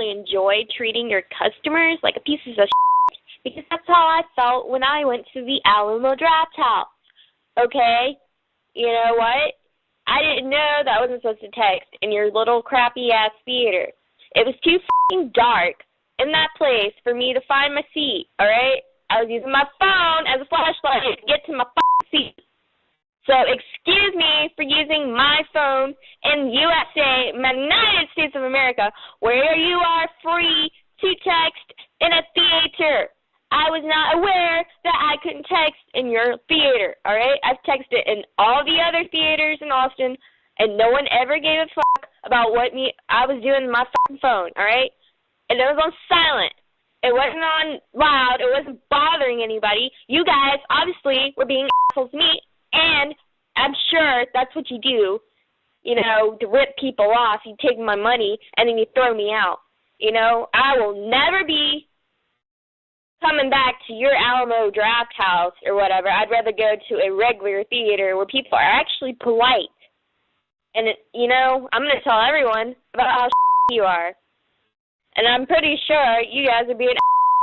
really enjoy treating your customers like a piece of shit, because that's how I felt when I went to the Alamo Draft House. Okay? You know what? I didn't know that I wasn't supposed to text in your little crappy-ass theater. It was too fucking dark in that place for me to find my seat, alright? I was using my phone as a flashlight to get to my fucking seat. So excuse me for using my phone in USA, the United States of America, where you are free to text in a theater. I was not aware that I couldn't text in your theater, all right? I've texted in all the other theaters in Austin, and no one ever gave a fuck about what I was doing on my fucking phone, all right? And it was on silent. It wasn't on loud. It wasn't bothering anybody. You guys, obviously, were being assholes to me, and I'm sure that's what you do, you know, to rip people off. You take my money, and then you throw me out. You know, I will never be coming back to your Alamo Draft House or whatever. I'd rather go to a regular theater where people are actually polite. And, you know, I'm going to tell everyone about how you are. And I'm pretty sure you guys are being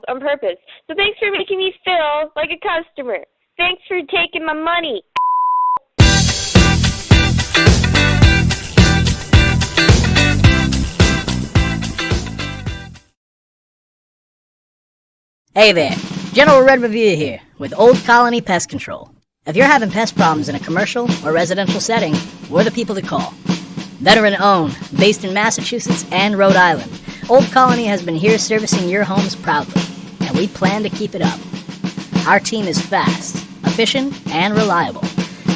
on purpose. So thanks for making me feel like a customer. Thanks for taking my money. Hey there, General Red Revere here, with Old Colony Pest Control. If you're having pest problems in a commercial or residential setting, we're the people to call. Veteran-owned, based in Massachusetts and Rhode Island, Old Colony has been here servicing your homes proudly, and we plan to keep it up. Our team is fast, efficient, and reliable.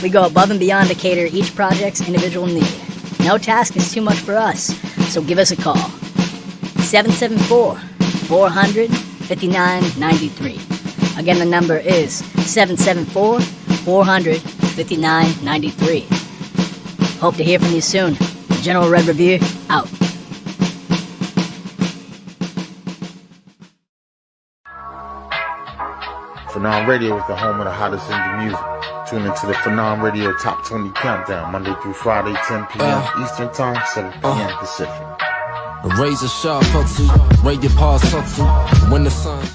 We go above and beyond to cater each project's individual need. No task is too much for us, so give us a call. 774-400-5993. Again, the number is 774-400-5993. Hope to hear from you soon. General Red Revere, out. Phenom Radio is the home of the hottest indie music. Tune into the Phenom Radio Top 20 Countdown, Monday through Friday, 10 p.m. Eastern Time, 7 p.m. Pacific. A razor sharp hustle, rate your paws hustle, when the sun...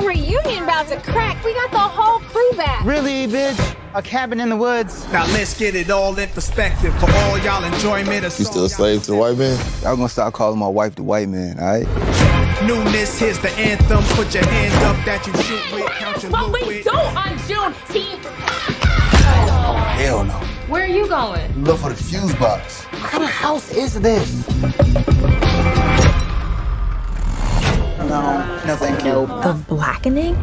Reunion about to crack. We got the whole crew back. Really, bitch? A cabin in the woods. Now let's get it all in perspective for all y'all enjoyment. You still a slave to the white man? Y'all gonna start calling my wife the white man, all right? Newness, here's the anthem. Put your hands up that you shoot with. Count your But loot we with. do on Juneteenth. Oh, hell no. Where are you going? Look for the fuse box. What kind of house is this? No, thank you. The blackening?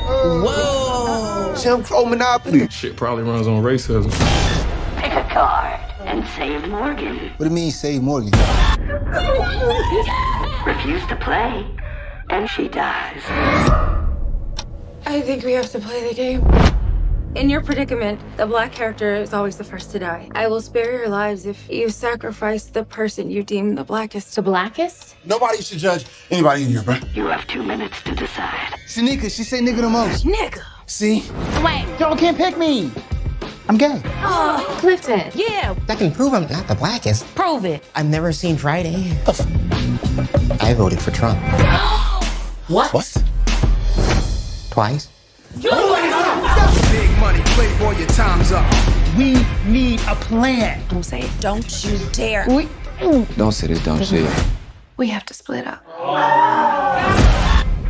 Whoa! Jim Crow Monopoly. Shit probably runs on racism. Pick a card and save Morgan. What do you mean, save Morgan? Refuse to play, and she dies. I think we have to play the game. In your predicament, the black character is always the first to die. I will spare your lives if you sacrifice the person you deem the blackest. The blackest? Nobody should judge anybody in here, bro. You have 2 minutes to decide. Shanika, she say nigga the most. Nigga. See? Wait. Y'all can't pick me. I'm gay. Oh, Clifton. Yeah. I can prove I'm not the blackest. Prove it. I've never seen Friday. I voted for Trump. What? What? Twice. Big money, playboy, your time's up. We need a plan. Don't say it. Don't you dare. Don't say this dumb shit. We have to split up.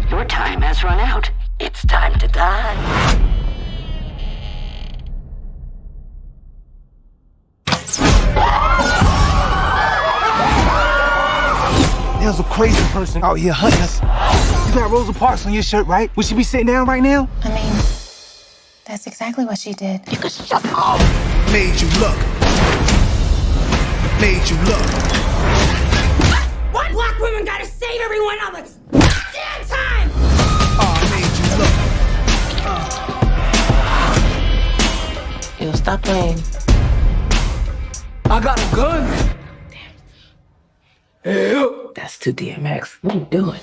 Your time has run out. It's time to die. There's a crazy person out here hunting us. You got Rosa Parks on your shirt, right? Would she be sitting down right now? I mean, that's exactly what she did. You can shut up. Made you look. Made you look. What? Black women gotta save everyone all the damn time! Made you look. Yo, stop playing. I got a gun. That's too to DMX. What are you doing?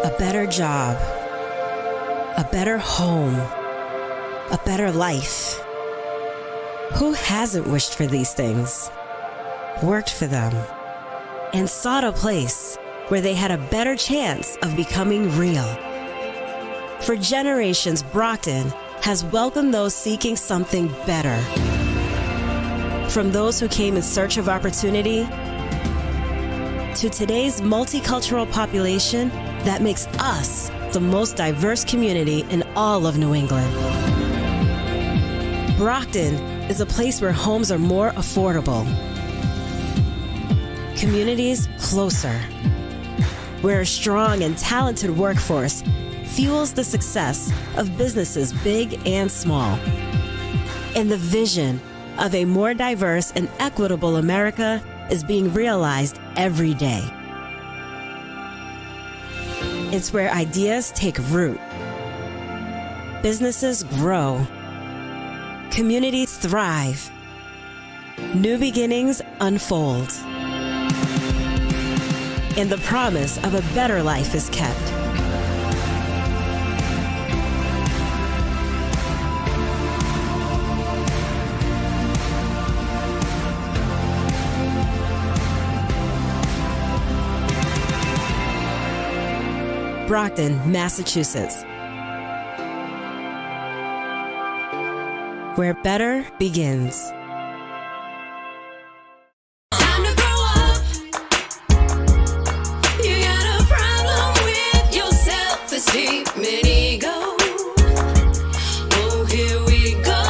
A better job, a better home, a better life. Who hasn't wished for these things, worked for them, and sought a place where they had a better chance of becoming real? For generations, Brockton has welcomed those seeking something better. From those who came in search of opportunity to today's multicultural population that makes us the most diverse community in all of New England. Brockton is a place where homes are more affordable, communities closer, where a strong and talented workforce fuels the success of businesses big and small, and the vision of a more diverse and equitable America is being realized every day. It's where ideas take root, businesses grow, communities thrive, new beginnings unfold, and the promise of a better life is kept. Brockton, Massachusetts, where better begins. Time to grow up. You got a problem with your self-esteem and ego. Oh, here we go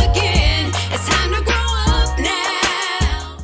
again. It's time to grow up now.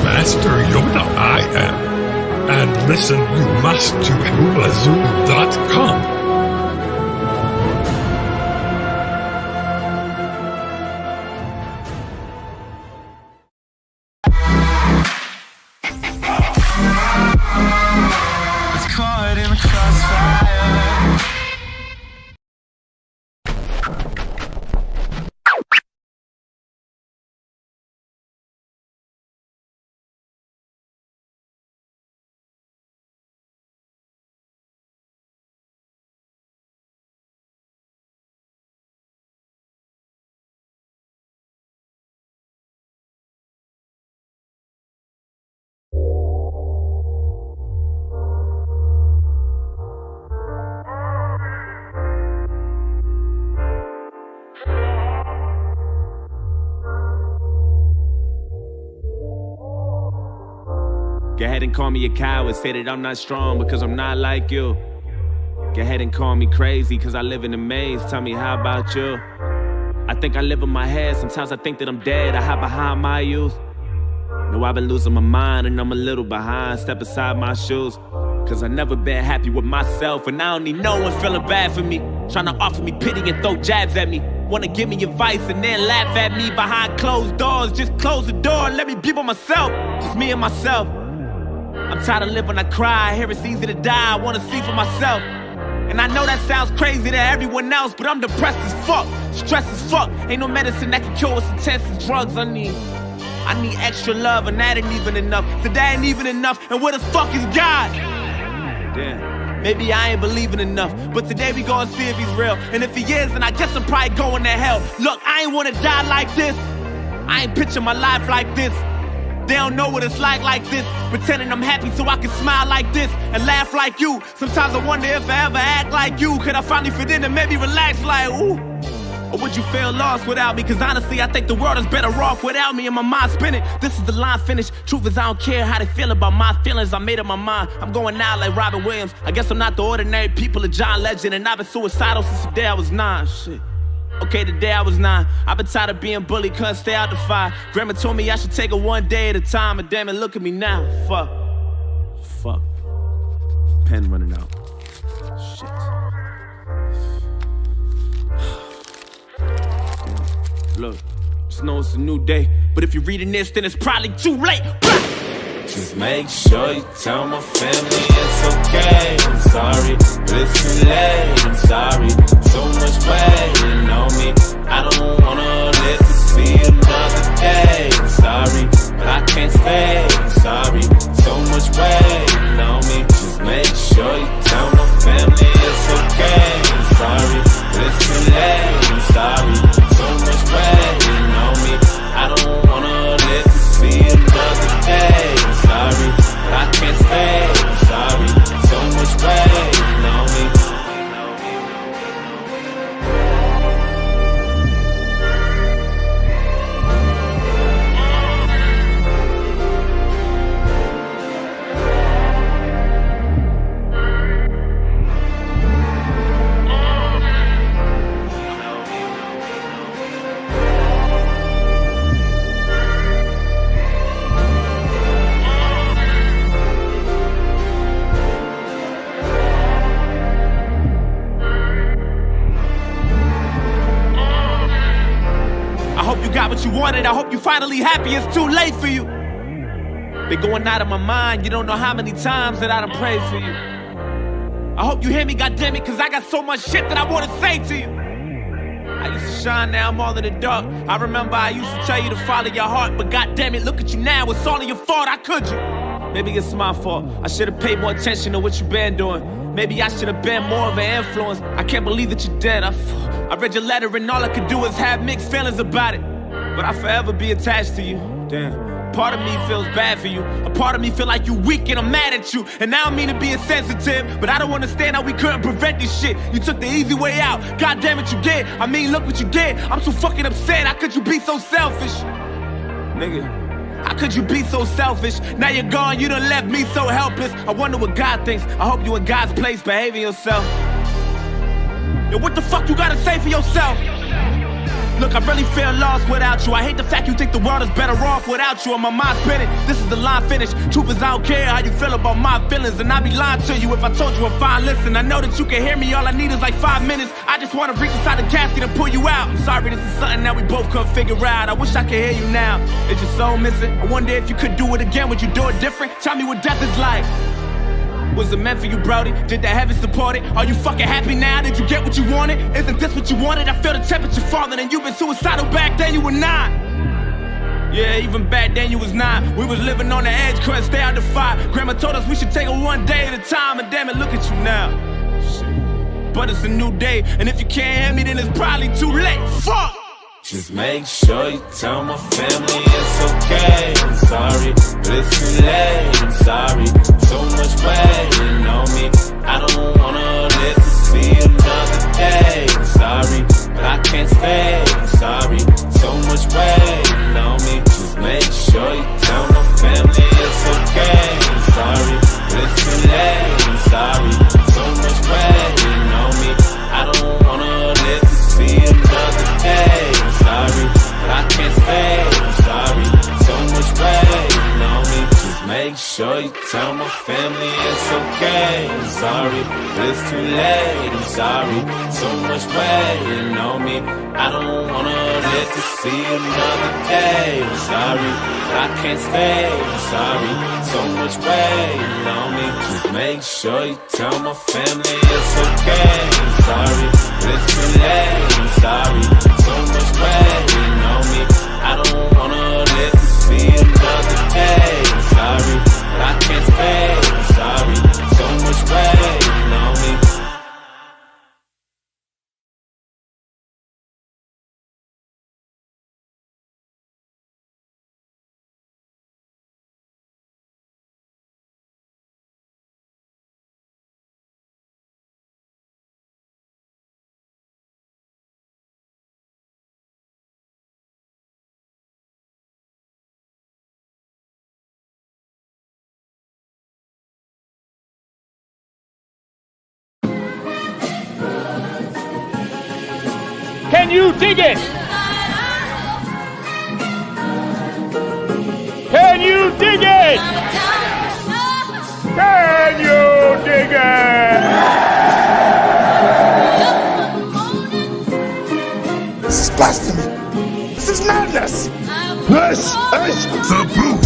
Master Yoda I am. And listen you must to hulazoom.com. It's caught in the crossfire. Go ahead and call me a coward, say that I'm not strong because I'm not like you. Go ahead and call me crazy cause I live in a maze, tell me how about you? I think I live in my head, sometimes I think that I'm dead, I hide behind my youth. No, I've been losing my mind and I'm a little behind, step aside my shoes. Cause I never been happy with myself and I don't need no one feeling bad for me. Trying to offer me pity and throw jabs at me. Wanna give me advice and then laugh at me behind closed doors. Just close the door and let me be by myself, just me and myself. I'm tired of living, I cry, I hear it's easy to die, I wanna see for myself. And I know that sounds crazy to everyone else, but I'm depressed as fuck, stressed as fuck. Ain't no medicine that can cure what's intense as drugs. I need extra love, and that ain't even enough. So that ain't even enough, and where the fuck is God? Damn, maybe I ain't believing enough, but today we gonna see if he's real. And if he is, then I guess I'm probably going to hell. Look, I ain't wanna die like this. I ain't picture my life like this. They don't know what it's like this. Pretending I'm happy so I can smile like this and laugh like you. Sometimes I wonder if I ever act like you. Could I finally fit in and maybe relax like, ooh? Or would you feel lost without me? Cause honestly, I think the world is better off without me and my mind spinning. This is the line finish. Truth is I don't care how they feel about my feelings. I made up my mind. I'm going out like Robin Williams. I guess I'm not the ordinary people of John Legend. And I've been suicidal since the day I was 9. Shit. Okay, the day I was 9. I've been tired of being bullied, couldn't stay out the fire. Grandma told me I should take it one day at a time. And damn it, look at me now. Fuck. Pen running out. Shit. Look, just know it's a new day. But if you're reading this, then it's probably too late. Just make sure you tell my family it's okay. I'm sorry, but it's too late. I'm sorry, so much waiting on me. I don't wanna live to see another day. I'm sorry, but I can't stay. I'm sorry, so much waiting on me. Just make sure you tell my family it's okay. I'm sorry, but it's too late. I'm sorry, so much waiting on me. I don't wanna live to see another day. I'm sorry, but I can't stay. I'm sorry, so much waiting on me. What you wanted, I hope you finally happy. It's too late for you. Been going out of my mind. You don't know how many times that I done prayed for you. I hope you hear me, goddammit, cause I got so much shit that I wanna say to you. I used to shine, now I'm all in the dark. I remember I used to tell you to follow your heart, but goddammit, look at you now, it's all your fault. How could you? Maybe it's my fault. I should've paid more attention to what you been doing. Maybe I should've been more of an influence. I can't believe that you're dead. I read your letter and all I could do is have mixed feelings about it. But I'll forever be attached to you. Damn. Part of me feels bad for you. A part of me feel like you weak and I'm mad at you. And I don't mean to be insensitive, but I don't understand how we couldn't prevent this shit. You took the easy way out. God damn it, you did. I mean, look what you did. I'm so fucking upset. How could you be so selfish? Nigga, how could you be so selfish? Now you're gone, you done left me so helpless. I wonder what God thinks. I hope you in God's place behaving yourself. Yo, what the fuck you gotta say for yourself? Look, I really feel lost without you. I hate the fact you think the world is better off without you. And my mind's spinning. This is the line finish. Truth is I don't care how you feel about my feelings. And I'd be lying to you if I told you I'm fine. Listen, I know that you can hear me. All I need is like 5 minutes. I just want to reach inside the casket and pull you out. I'm sorry, this is something that we both couldn't figure out. I wish I could hear you now. Is your soul missing? I wonder if you could do it again. Would you do it different? Tell me what death is like. Was it meant for you, Brody? Did the heavens support it? Are you fucking happy now? Did you get what you wanted? Isn't this what you wanted? I feel the temperature falling and you've been suicidal back then, you were not. Yeah, even back then you was not. We was living on the edge, couldn't stay out the fire. Grandma told us we should take it one day at a time. And damn it, look at you now. Shit. But it's a new day, and if you can't hear me, then it's probably too late. Fuck! Just make sure you tell my family it's okay. I'm sorry, but it's too late. I'm sorry, so much waiting on me. I don't wanna live to see another day. I'm sorry, but I can't stay. I'm sorry, so much waiting on me. Just make sure you tell my family it's okay. I'm sorry, but it's too late. I'm sorry, so much waiting on me. I don't wanna live to see another day. Sorry, but I can't stay. I'm sorry, so much waiting on me. Just make make sure you tell my family it's okay. I'm sorry, but it's too late. I'm sorry, so much weighing on me. I don't wanna live to see another day. I'm sorry, but I can't stay. I'm sorry, so much weighing on me. Just make sure you tell my family it's okay. I'm sorry, but it's too late. I'm sorry, so much weighing on me. I don't wanna live to see another day. I'm sorry, but I can't stay. I'm sorry, so much weighing on me. Can you dig it? Can you dig it? Can you dig it? This is blasphemy. This is madness. This is the booth.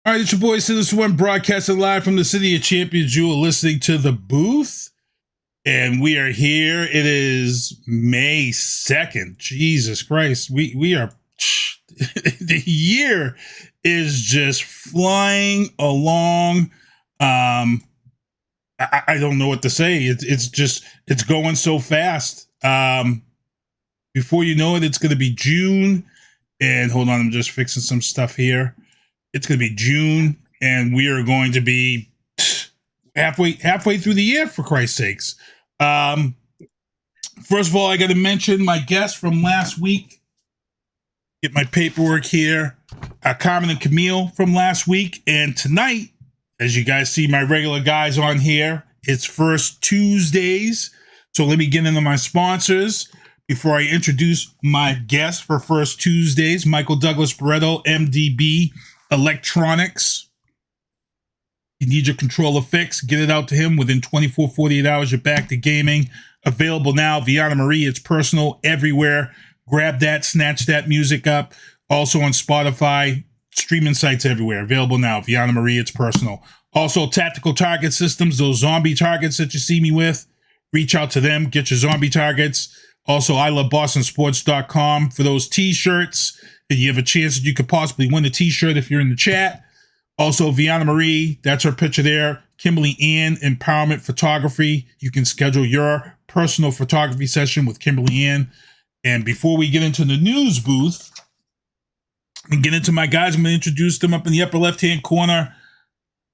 All right, it's your boy Sinister One, broadcasting live from the City of Champions. You are listening to The Booth, and we are here. It is May 2nd. Jesus Christ. We are, the year is just flying along. I don't know what to say. It's going so fast. Before you know it, it's going to be June. And hold on, I'm just fixing some stuff here. It's going to be June, and we are going to be halfway through the year, for Christ's sakes. First of all, I got to mention my guest from last week. Get my paperwork here. Carmen and Camille from last week. And tonight, as you guys see my regular guys on here, it's First Tuesdays. So let me get into my sponsors before I introduce my guest for First Tuesdays, Michael Douglas Barreto, MDB Electronics. You need your controller fixed, get it out to him within 24, 48 hours. You're back to gaming. Available now. Viana Marie, it's personal everywhere. Grab that, snatch that music up. Also on Spotify, streaming sites everywhere. Available now. Viana Marie, it's personal. Also, Tactical Target Systems, those zombie targets that you see me with. Reach out to them, get your zombie targets. Also, ilovebostonsports.com for those t-shirts. And you have a chance that you could possibly win a t-shirt if you're in the chat. Also, Viana Marie, that's her picture there. Kimberly Ann, Empowerment Photography. You can schedule your personal photography session with Kimberly Ann. And before we get into the news booth and get into my guys, I'm going to introduce them up in the upper left-hand corner.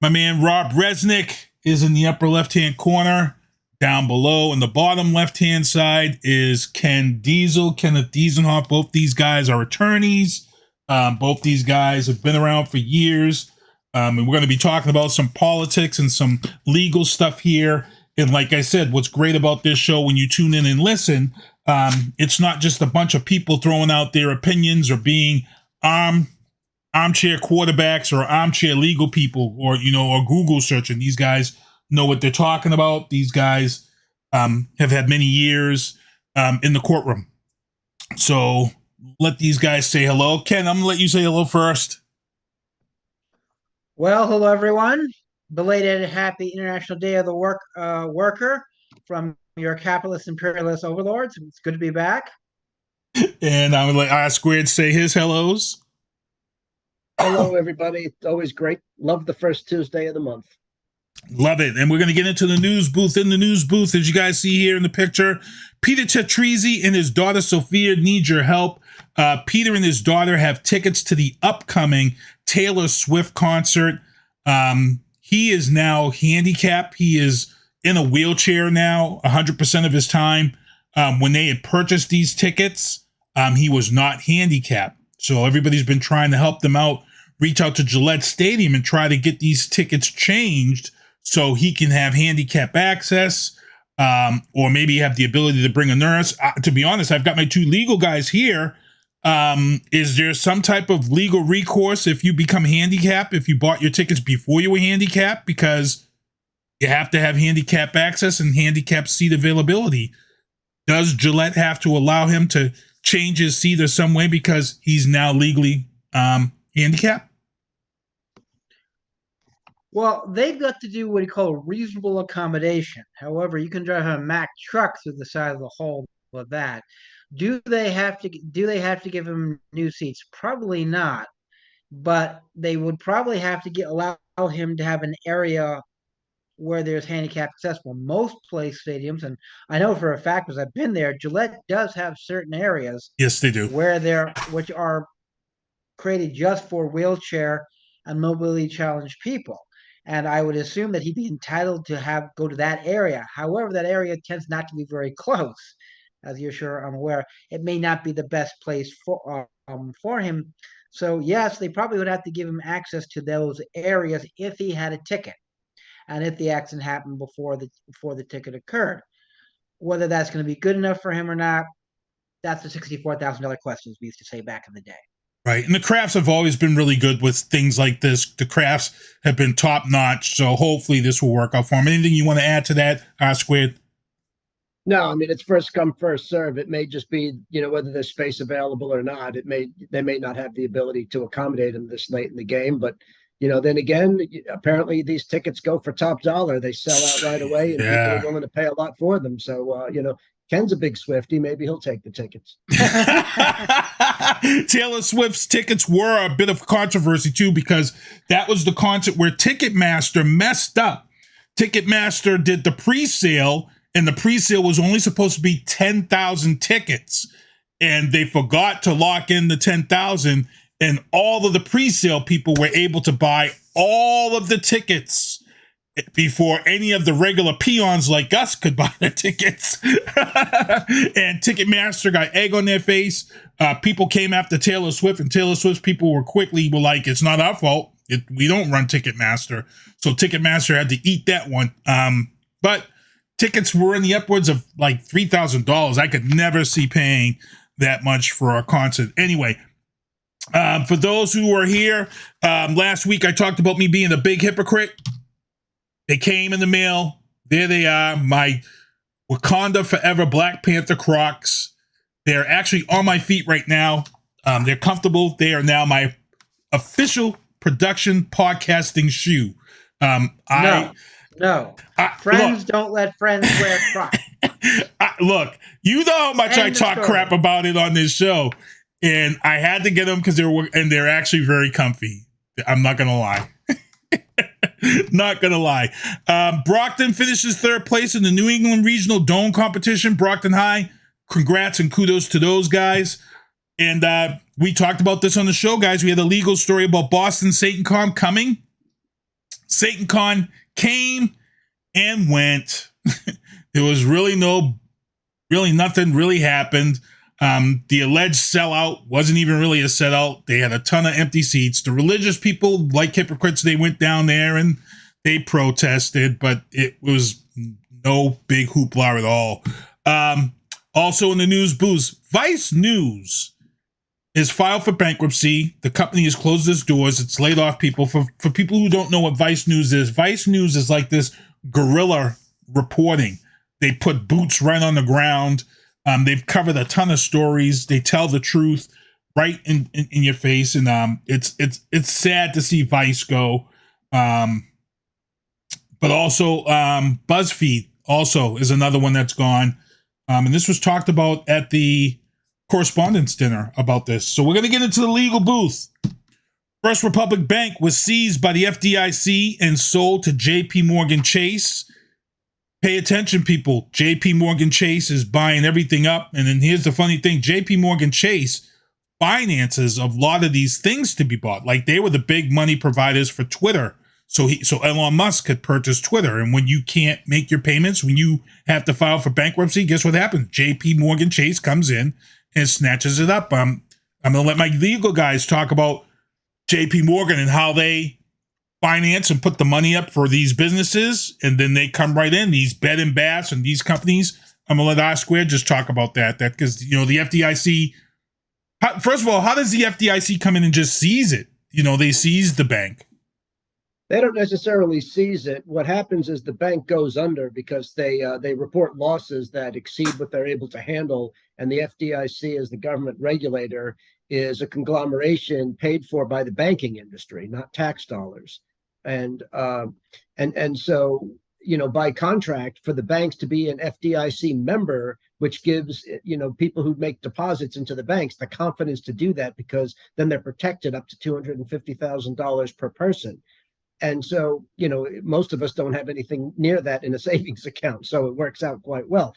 My man Rob Resnick is in the upper left-hand corner. Down below in the bottom left-hand side is Kenneth Diesenhof. Both these guys are attorneys. Both these guys have been around for years. And we're going to be talking about some politics and some legal stuff here. And like I said, what's great about this show when you tune in and listen, it's not just a bunch of people throwing out their opinions or being armchair quarterbacks or armchair legal people or Google searching. These guys know what they're talking about. These guys have had many years in the courtroom. So let these guys say hello. Ken, I'm gonna let you say hello first. Well, hello everyone. Belated happy International Day of the Worker from your capitalist imperialist overlords. It's good to be back. And I'm gonna let R Squared say his hellos. Hello, everybody. It's always great. Love the first Tuesday of the month. Love it. And we're going to get into the news booth. In the news booth, as you guys see here in the picture, Peter Tetrisi and his daughter Sophia need your help. Peter and his daughter have tickets to the upcoming Taylor Swift concert. He is now handicapped. He is in a wheelchair now 100% of his time. When they had purchased these tickets, he was not handicapped. So everybody's been trying to help them out, reach out to Gillette Stadium and try to get these tickets changed so he can have handicap access, or maybe have the ability to bring a nurse. To be honest, I've got my two legal guys here. Is there some type of legal recourse if you become handicapped, if you bought your tickets before you were handicapped? Because you have to have handicap access and handicap seat availability. Does Gillette have to allow him to change his seat or some way because he's now legally handicapped? Well, they've got to do what you call a reasonable accommodation. However, you can drive a Mack truck through the side of the hole with that. Do they have to give him new seats? Probably not. But they would probably have to allow him to have an area where there's handicap accessible. Most place stadiums, and I know for a fact because I've been there, Gillette does have certain areas. Yes, they do. Which are created just for wheelchair and mobility challenged people. And I would assume that he'd be entitled to go to that area. However, that area tends not to be very close, as you're sure I'm aware. It may not be the best place for him. So yes, they probably would have to give him access to those areas if he had a ticket, and if the accident happened before the ticket occurred. Whether that's going to be good enough for him or not, that's the $64,000 question, as we used to say back in the day. Right. And the Crafts have always been really good with things like this. The Crafts have been top notch. So hopefully this will work out for him. Anything you want to add to that, R Squared? No, I mean, it's first come, first serve. It may just be, whether there's space available or not. They may not have the ability to accommodate him this late in the game. But, then again, apparently these tickets go for top dollar. They sell out right away, and people are willing to pay a lot for them. So, Ken's a big Swiftie. Maybe he'll take the tickets. Taylor Swift's tickets were a bit of controversy, too, because that was the concert where Ticketmaster messed up. Ticketmaster did the pre-sale, and the pre-sale was only supposed to be 10,000 tickets. And they forgot to lock in the 10,000, and all of the pre-sale people were able to buy all of the tickets before any of the regular peons like us could buy the tickets. And Ticketmaster got egg on their face. People came after Taylor Swift, and Taylor Swift's people were like, it's not our fault. We don't run Ticketmaster. So Ticketmaster had to eat that one. But tickets were in the upwards of like $3,000. I could never see paying that much for a concert. Anyway, for those who are here, last week I talked about me being a big hypocrite. They came in the mail. There they are, my Wakanda Forever Black Panther Crocs. They're actually on my feet right now. They're comfortable. They are now my official production podcasting shoe. No. Friends don't let friends wear Crocs. Look, you know how much I talk crap about it on this show, and I had to get them because they're actually very comfy. I'm not gonna lie. Not gonna lie. Brockton finishes third place in the New England Regional Dome competition. Brockton High, congrats and kudos to those guys. And we talked about this on the show, guys. We had a legal story about Boston SatanCon coming. SatanCon came and went. There was nothing really happened. The alleged sellout wasn't even really a sellout. They had a ton of empty seats. The religious people, like hypocrites, they went down there and they protested, but it was no big hoopla at all. Also in the news booth, Vice News is filed for bankruptcy. The company has closed its doors. It's laid off people. For people who don't know what Vice News is like this guerrilla reporting. They put boots right on the ground. They've covered a ton of stories. They tell the truth right in your face, and it's sad to see Vice go. But also BuzzFeed also is another one that's gone. And this was talked about at the correspondence dinner about this. So we're going to get into the legal booth. First Republic Bank was seized by the FDIC and sold to JP Morgan Chase. Pay attention, people. JP Morgan Chase is buying everything up. And then here's the funny thing. JP Morgan Chase finances a lot of these things to be bought. Like they were the big money providers for Twitter. So Elon Musk could purchase Twitter. And when you can't make your payments, when you have to file for bankruptcy, guess what happens? JP Morgan Chase comes in and snatches it up. I'm going to let my legal guys talk about JP Morgan and how they finance and put the money up for these businesses. And then they come right in, these Bed and Baths and these companies. I'm going to let R Squared just talk about that because, the FDIC, first of all, how does the FDIC come in and just seize it? They seize the bank. They don't necessarily seize it. What happens is the bank goes under because they report losses that exceed what they're able to handle, and the FDIC, as the government regulator, is a conglomeration paid for by the banking industry, not tax dollars. And so by contract, for the banks to be an FDIC member, which gives people who make deposits into the banks the confidence to do that, because then they're protected up to $250,000 per person. And so, most of us don't have anything near that in a savings account. So it works out quite well.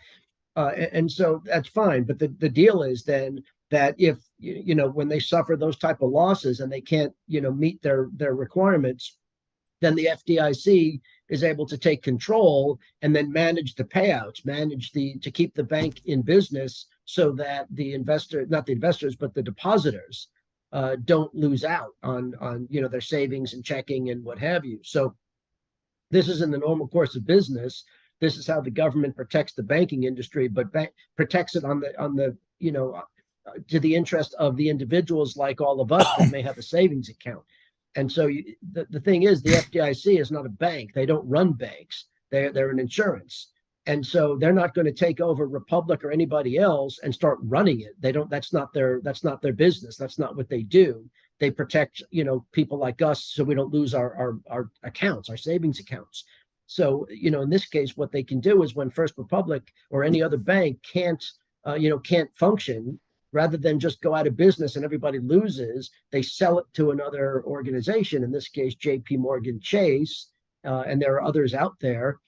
And so that's fine. But the deal is then that if, when they suffer those type of losses and they can't, meet their requirements, then the FDIC is able to take control and then manage the payouts, to keep the bank in business so that not the investors, but the depositors don't lose out on their savings and checking and what have you. So this is in the normal course of business. This is how the government protects the banking industry, but protects it on the to the interest of the individuals like all of us that may have a savings account. And so the thing is, the FDIC is not a bank. They don't run banks. They're an insurance. And so they're not going to take over Republic or anybody else and start running it. They don't. That's not their business. That's not what they do. They protect people like us so we don't lose our accounts, our savings accounts. So in this case, what they can do is when First Republic or any other bank can't function, rather than just go out of business and everybody loses, they sell it to another organization. In this case, JP Morgan Chase, and there are others out there.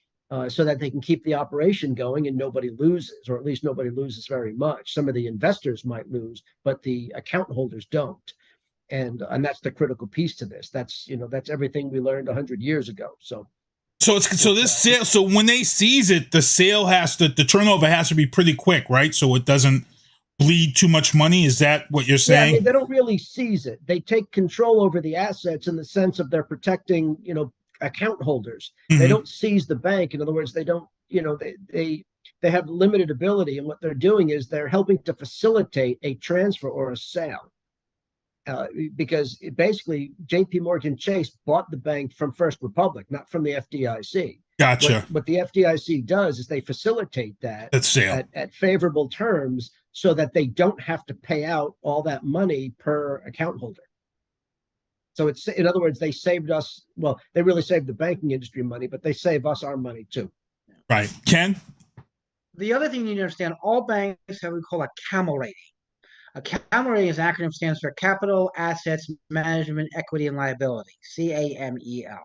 So that they can keep the operation going and nobody loses, or at least nobody loses very much. Some of the investors might lose, but the account holders don't. And that's the critical piece to this. That's everything we learned 100 years ago. So this sale. So when they seize it, the turnover has to be pretty quick, right? So it doesn't bleed too much money. Is that what you're saying? Yeah, they don't really seize it. They take control over the assets in the sense of they're protecting, account holders. Mm-hmm. They don't seize the bank. In other words, they don't, they have limited ability, and what they're doing is they're helping to facilitate a transfer or a sale. Because basically JP Morgan Chase bought the bank from First Republic, not from the FDIC. Gotcha. What the FDIC does is they facilitate that sale at favorable terms so that they don't have to pay out all that money per account holder. So it's, in other words, they saved us. Well, they really saved the banking industry money, but they save us our money too. Right. Ken? The other thing you need to understand, all banks have what we call a CAMEL rating. A CAMEL rating is an acronym, stands for Capital, Assets, Management, Equity, and Liability, CAMEL.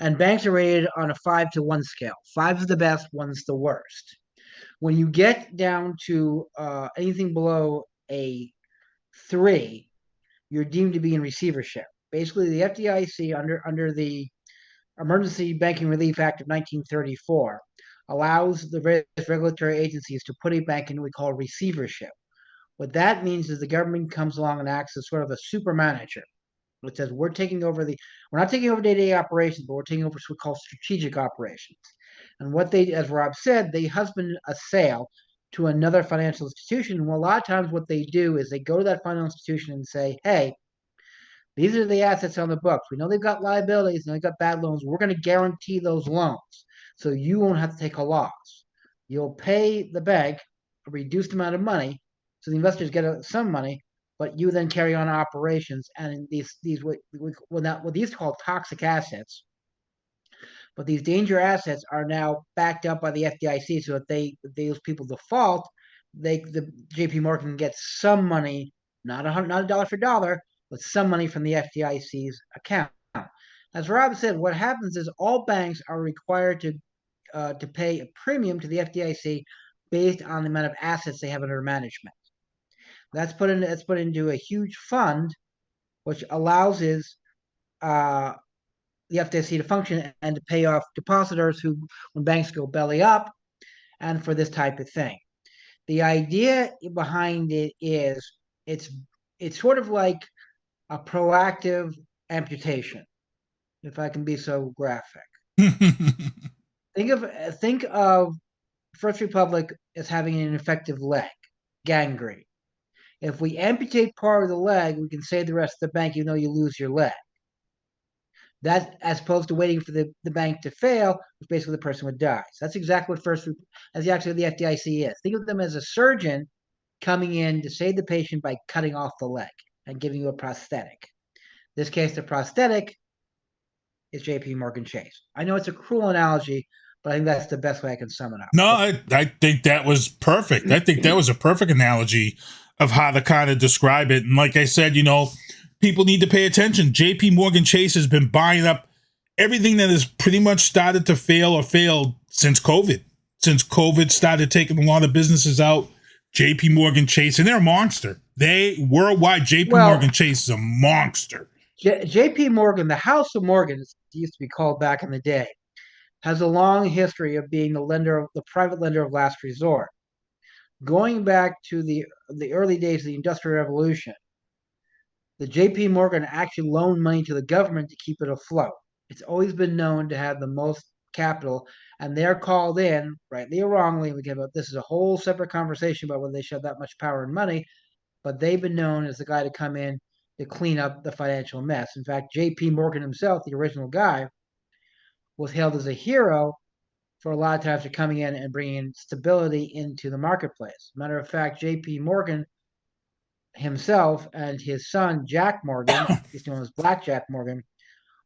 And banks are rated on a 5 to 1 scale. 5 is the best, 1's the worst. When you get down to anything below a 3, you're deemed to be in receivership. Basically, the FDIC, under the Emergency Banking Relief Act of 1934, allows the various regulatory agencies to put a bank in what we call receivership. What that means is the government comes along and acts as sort of a super manager. It says we're not taking over day-to-day operations, but we're taking over what we call strategic operations. And what they, as Rob said, they husband a sale to another financial institution. Well, a lot of times what they do is they go to that financial institution and say, hey, these are the assets on the books. We know they've got liabilities and they've got bad loans. We're going to guarantee those loans so you won't have to take a loss. You'll pay the bank a reduced amount of money, so the investors get some money, but you then carry on operations, and these what these are called toxic assets. But these danger assets are now backed up by the FDIC, so that those people default, the JP Morgan gets some money, not a dollar for dollar, but some money from the FDIC's account. As Rob said, what happens is all banks are required to pay a premium to the FDIC based on the amount of assets they have under management. That's put into a huge fund, which allows the FDIC to function and to pay off depositors when banks go belly up, and for this type of thing. The idea behind it is it's sort of like a proactive amputation, if I can be so graphic. Think of First Republic as having an infected leg, gangrene. If we amputate part of the leg, we can save the rest of the bank, even though you lose your leg. That, as opposed to waiting for the bank to fail, which basically the person would die. So that's exactly what the FDIC is. Think of them as a surgeon coming in to save the patient by cutting off the leg and giving you a prosthetic. In this case, the prosthetic is JP Morgan Chase. I know it's a cruel analogy, but I think that's the best way I can sum it up. No, I think that was perfect. I think that was a perfect analogy of how to kind of describe it. And like I said, people need to pay attention. JP Morgan Chase has been buying up everything that has pretty much started to fail or failed since COVID. Since COVID started taking a lot of businesses out, JP Morgan Chase, and they're a monster. Worldwide, JP Morgan Chase is a monster. JP Morgan, the House of Morgan, as it used to be called back in the day, has a long history of being the private lender of last resort. Going back to the early days of the Industrial Revolution, the JP Morgan actually loaned money to the government to keep it afloat. It's always been known to have the most capital, and they're called in, rightly or wrongly, this is a whole separate conversation about whether they should have that much power and money, but they've been known as the guy to come in to clean up the financial mess. In fact, JP Morgan himself, the original guy, was hailed as a hero for a lot of times for coming in and bringing stability into the marketplace. Matter of fact, JP Morgan himself and his son, Jack Morgan, he's known as Black Jack Morgan,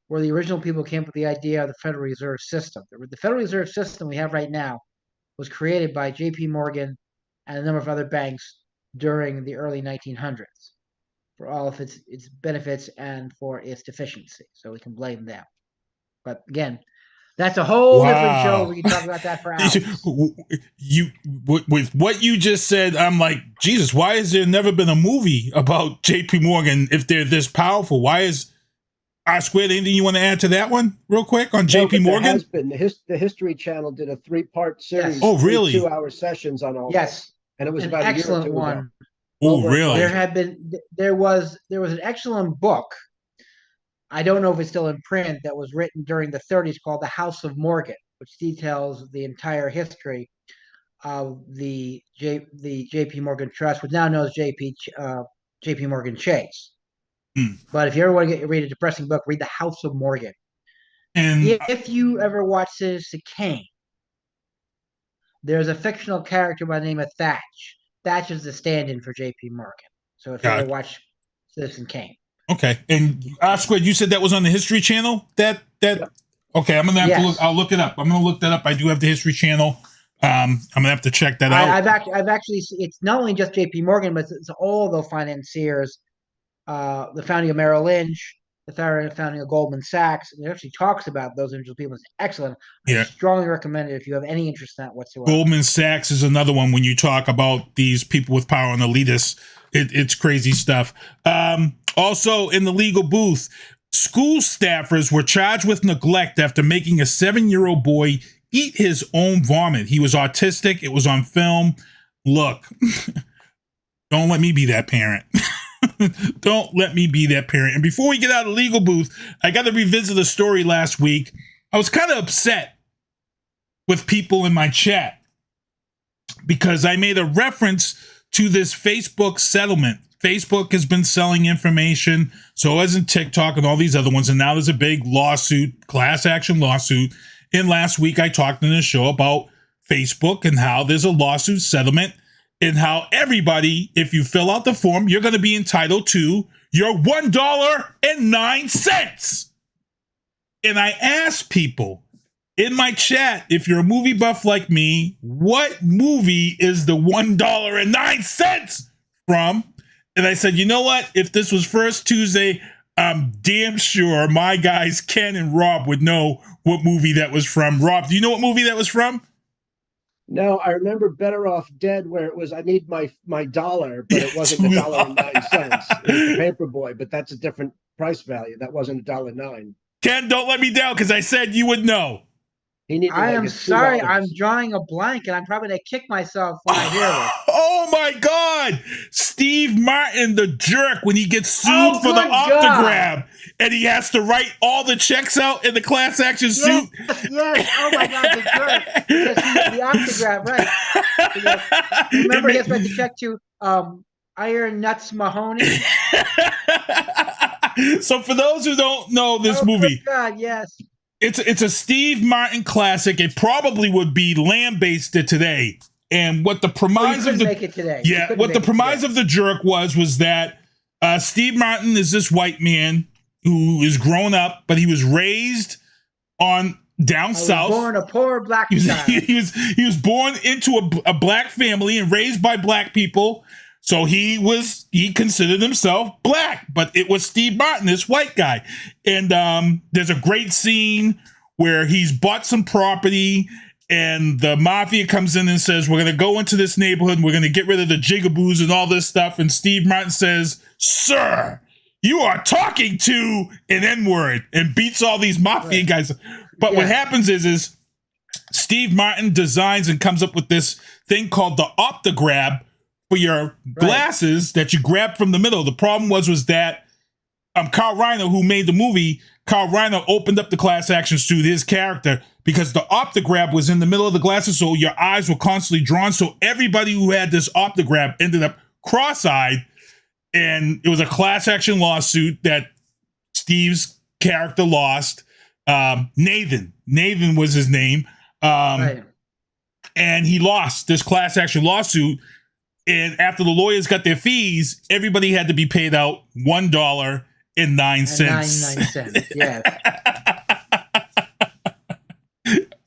were the original people who came up with the idea of the Federal Reserve System. The Federal Reserve System we have right now was created by JP Morgan and a number of other banks during the early 1900s for all of its benefits and for its deficiency. So we can blame them. But again, that's a whole different show. We can talk about that for hours. With what you just said, I'm like, Jesus, why has there never been a movie about JP Morgan if they're this powerful? Why is R-Squared, anything you want to add to that one real quick on JP Morgan? Has been. The History Channel did a 3-part series. Yes. Oh, really? 2-hour sessions on all Yes. And it was an about excellent a year or two one. ago. Oh, really? There was an excellent book. I don't know if it's still in print, that was written during the 30s called The House of Morgan, which details the entire history of the JP Morgan Trust, which now knows JP Morgan Chase. But if you ever want to read a depressing book, read The House of Morgan. And if you ever watch Citizen Kane, there's a fictional character by the name of Thatch. Thatch is the stand-in for JP Morgan. So if you ever watch Citizen Kane. Okay. And R-Squared, you said that was on the History Channel? Yep. Okay, I'm gonna have to look. I'll look it up. I'm gonna look that up. I do have the History Channel. I'm gonna have to check that out. I've actually. It's not only just JP Morgan, but it's all the financiers. The founding of Merrill Lynch, the founding of Goldman Sachs. It actually talks about those individual people. It's excellent. I strongly recommend it if you have any interest in that whatsoever. Goldman Sachs is another one when you talk about these people with power and elitists. It's crazy stuff. Also, in the legal booth, school staffers were charged with neglect after making a 7-year-old boy eat his own vomit. He was autistic. It was on film. Look, don't let me be that parent. Don't let me be that parent. And before we get out of the legal booth, I got to revisit a story last week. I was kind of upset with people in my chat because I made a reference to this Facebook settlement. Facebook has been selling information, so hasn't TikTok and all these other ones, and now there's a big lawsuit, class action lawsuit. And last week I talked in the show about Facebook and how there's a lawsuit settlement and how everybody, if you fill out the form, you're going to be entitled to your $1.09. And I asked people in my chat, if you're a movie buff like me, what movie is the $1.09 from? And I said, you know what? If this was First Tuesday, I'm damn sure my guys Ken and Rob would know what movie that was from. Rob, do you know what movie that was from? No, I remember Better Off Dead, where it was I need my dollar, but it wasn't $1.09. It was the Paperboy, but that's a different price value. That wasn't $1.09. Ken, don't let me down because I said you would know. I am sorry, I'm drawing a blank, and I'm probably going to kick myself when I hear this. Oh, my God. Steve Martin, the jerk, when he gets sued for the Optograb, and he has to write all the checks out in the class action suit. Yes. Oh, my God, the jerk. Yes, the Optograb, right. Yes. Remember, he has to write the check to Iron Nuts Mahoney. So for those who don't know this movie. God, yes. It's a Steve Martin classic. It probably would be land-based today. And what the premise of the make it today. What the premise of the jerk was that Steve Martin is this white man who is grown up, but he was raised on down south. Born a poor black child. He was born into a black family and raised by black people. So he considered himself black, but it was Steve Martin, this white guy. And there's a great scene where he's bought some property and the mafia comes in and says, we're going to go into this neighborhood and we're going to get rid of the jigaboos and all this stuff. And Steve Martin says, sir, you are talking to an N-word, and beats all these mafia guys. But what happens is Steve Martin designs and comes up with this thing called the Optograb, for your glasses that you grab from the middle. The problem was that Carl Reiner, who made the movie, Carl Reiner opened up the class action suit, his character, because the Optograb was in the middle of the glasses, so your eyes were constantly drawn. So everybody who had this Optograb ended up cross-eyed, and it was a class action lawsuit that Steve's character lost. Nathan was his name. And he lost this class action lawsuit. And after the lawyers got their fees, everybody had to be paid out $1.09. 99 cents. Yeah.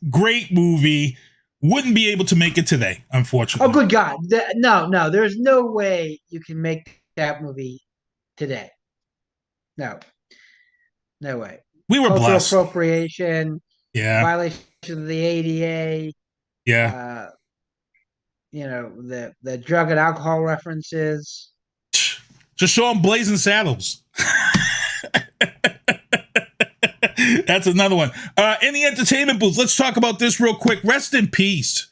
Great movie. Wouldn't be able to make it today, unfortunately. Oh, good God. No. There's no way you can make that movie today. No way. We were Cultural blessed. Appropriation. Yeah. Violation of the ADA. Yeah. The drug and alcohol references. Just show them Blazing Saddles. That's another one. In the entertainment booth, let's talk about this real quick. Rest in peace,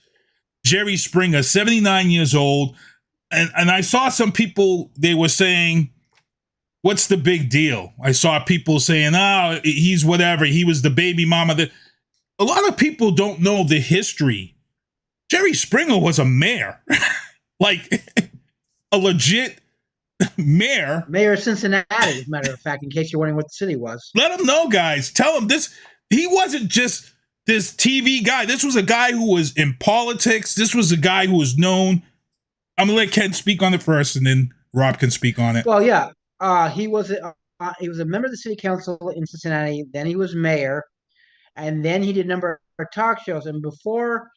Jerry Springer, 79 years old. And I saw some people, they were saying, what's the big deal? I saw people saying, he's whatever. He was the baby mama. A lot of people don't know the history. Jerry Springer was a mayor, like a legit mayor. Mayor of Cincinnati, as a matter of fact, in case you're wondering what the city was. Let him know, guys. Tell him this. He wasn't just this TV guy. This was a guy who was in politics. This was a guy who was known. I'm going to let Ken speak on it first, and then Rob can speak on it. Well, yeah. He was a member of the city council in Cincinnati. Then he was mayor. And then he did a number of talk shows. And before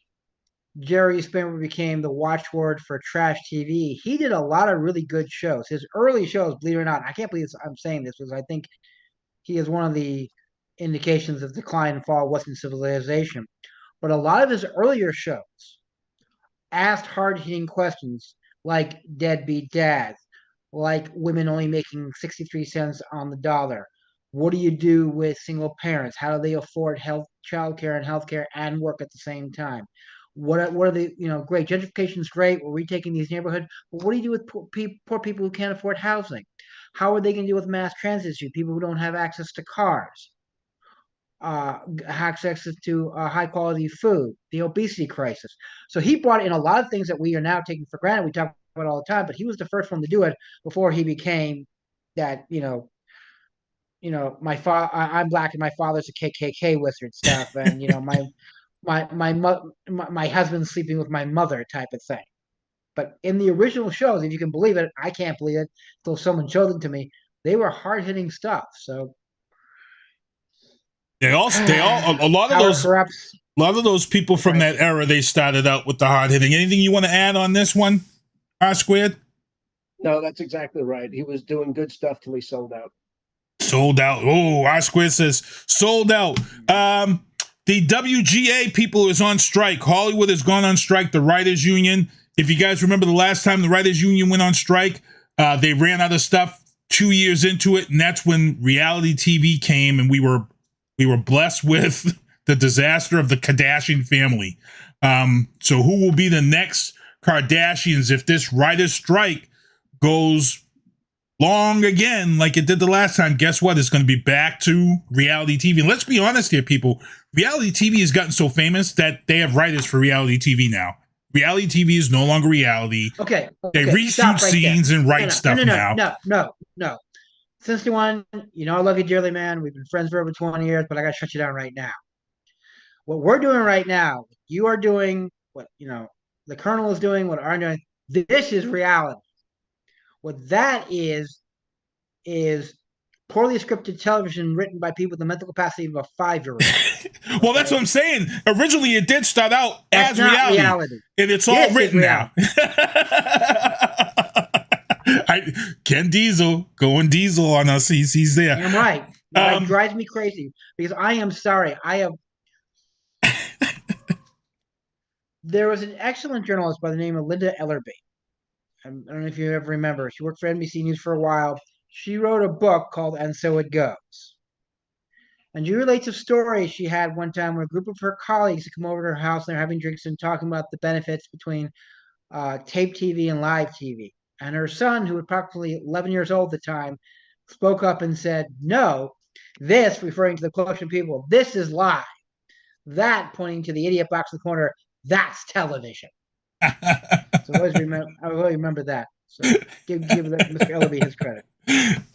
Jerry Springer became the watchword for trash TV, he did a lot of really good shows. His early shows, believe it or not, I can't believe I'm saying this, because I think he is one of the indications of decline and fall of Western civilization. But a lot of his earlier shows asked hard-hitting questions like deadbeat dads, like women only making 63 cents on the dollar. What do you do with single parents? How do they afford childcare and healthcare and work at the same time? What are the, great, gentrification is great, we're retaking these neighborhoods, but what do you do with poor people who can't afford housing? How are they going to deal with mass transit issue, people who don't have access to cars, access to high quality food, the obesity crisis? So he brought in a lot of things that we are now taking for granted. We talk about it all the time, but he was the first one to do it before he became that, I'm black and my father's a KKK wizard stuff, and my husband's sleeping with my mother type of thing. But in the original shows, if you can believe it, I can't believe it until someone showed them to me. They were hard-hitting stuff. So a lot of those people from that era, they started out with the hard-hitting. Anything you want to add on this one, R-Squared? No, that's exactly right. He was doing good stuff till he sold out. Sold out. Oh, R-Squared says sold out. The WGA people is on strike. Hollywood has gone on strike. The Writers Union. If you guys remember the last time the Writers Union went on strike, they ran out of stuff 2 years into it, and that's when reality TV came, and we were blessed with the disaster of the Kardashian family. So who will be the next Kardashians if this writer's strike goes long again like it did the last time? Guess what? It's going to be back to reality TV. And let's be honest here, people. Reality TV has gotten so famous that they have writers for reality TV now. Reality TV is no longer reality. Okay. They reshoot scenes and write stuff now. No. Since the one, I love you dearly, man. We've been friends for over 20 years, but I got to shut you down right now. What we're doing right now, you are doing, what, the Colonel is doing, what I'm doing, this is reality. What that is poorly scripted television written by people with the mental capacity of a 5-year-old. Well, that's what I'm saying. Originally, it did start out as reality. And it's all written now. Ken Diesel going Diesel on us. He's there. I'm right. It drives me crazy because I am sorry. There was an excellent journalist by the name of Linda Ellerby. I don't know if you ever remember. She worked for NBC News for a while. She wrote a book called And So It Goes. And she relates a story she had one time where a group of her colleagues had come over to her house and they're having drinks and talking about the benefits between tape TV and live TV. And her son, who was approximately 11 years old at the time, spoke up and said, no, this, referring to the collection of people, this is live. That, pointing to the idiot box in the corner, that's television. So I always remember that. So give Mr. Ellerby his credit.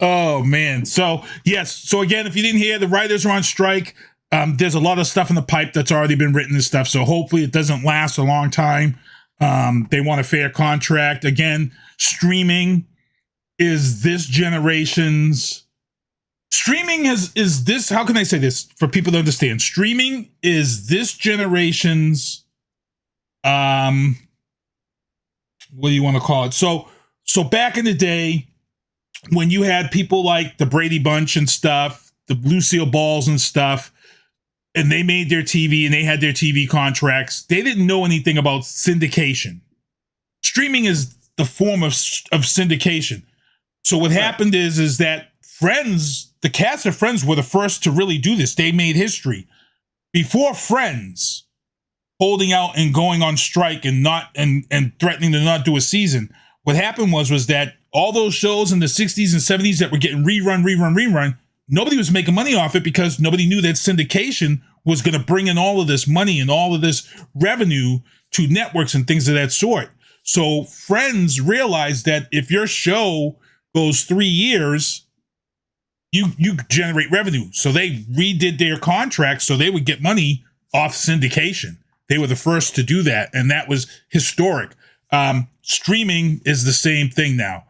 Oh, man. So, yes. So, again, if you didn't hear, the writers are on strike. There's a lot of stuff in the pipe that's already been written and stuff. So, hopefully it doesn't last a long time. They want a fair contract. Again, streaming is this generation's... Streaming is this... How can I say this for people to understand? Streaming is this generation's... what do you want to call it? So back in the day, when you had people like the Brady Bunch and stuff, the Lucille Balls and stuff, and they made their TV and they had their TV contracts, they didn't know anything about syndication. Streaming is the form of syndication. So what happened is that Friends, the cast of Friends were the first to really do this. They made history. Before Friends holding out and going on strike and threatening to not do a season, what happened was that all those shows in the 60s and 70s that were getting rerun, nobody was making money off it because nobody knew that syndication was going to bring in all of this money and all of this revenue to networks and things of that sort. So Friends realized that if your show goes 3 years, you generate revenue. So they redid their contracts so they would get money off syndication. They were the first to do that, and that was historic. Streaming is the same thing now.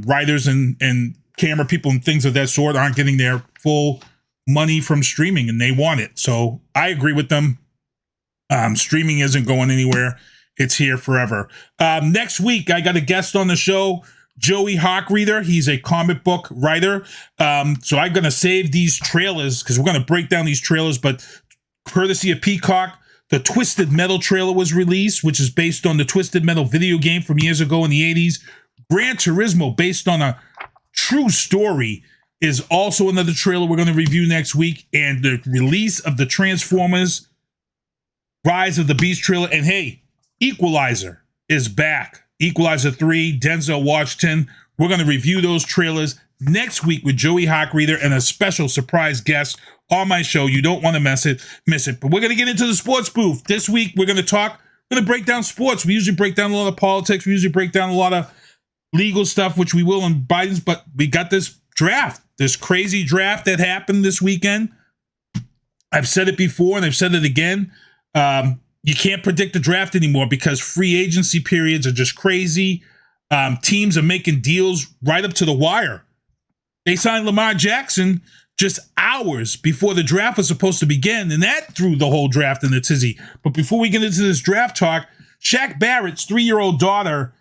Writers and camera people and things of that sort aren't getting their full money from streaming, and they want it. So I agree with them. Streaming isn't going anywhere. It's here forever. Next week, I got a guest on the show, Joey Hawkreader. He's a comic book writer. So I'm going to save these trailers because we're going to break down these trailers, but courtesy of Peacock, the Twisted Metal trailer was released, which is based on the Twisted Metal video game from years ago in the 80s. Gran Turismo, based on a true story, is also another trailer we're going to review next week. And the release of the Transformers Rise of the Beast trailer. And hey, Equalizer is back. Equalizer 3, Denzel Washington. We're going to review those trailers next week with Joey Hawkreader and a special surprise guest on my show. You don't want to miss it. But we're going to get into the sports booth. This week, we're going to break down sports. We usually break down a lot of politics. We usually break down a lot of legal stuff, which we will in Biden's, but we got this draft, this crazy draft that happened this weekend. I've said it before and I've said it again. you can't predict the draft anymore because free agency periods are just crazy. Teams are making deals right up to the wire. They signed Lamar Jackson just hours before the draft was supposed to begin, and that threw the whole draft in a tizzy. But before we get into this draft talk, Shaq Barrett's 3-year-old daughter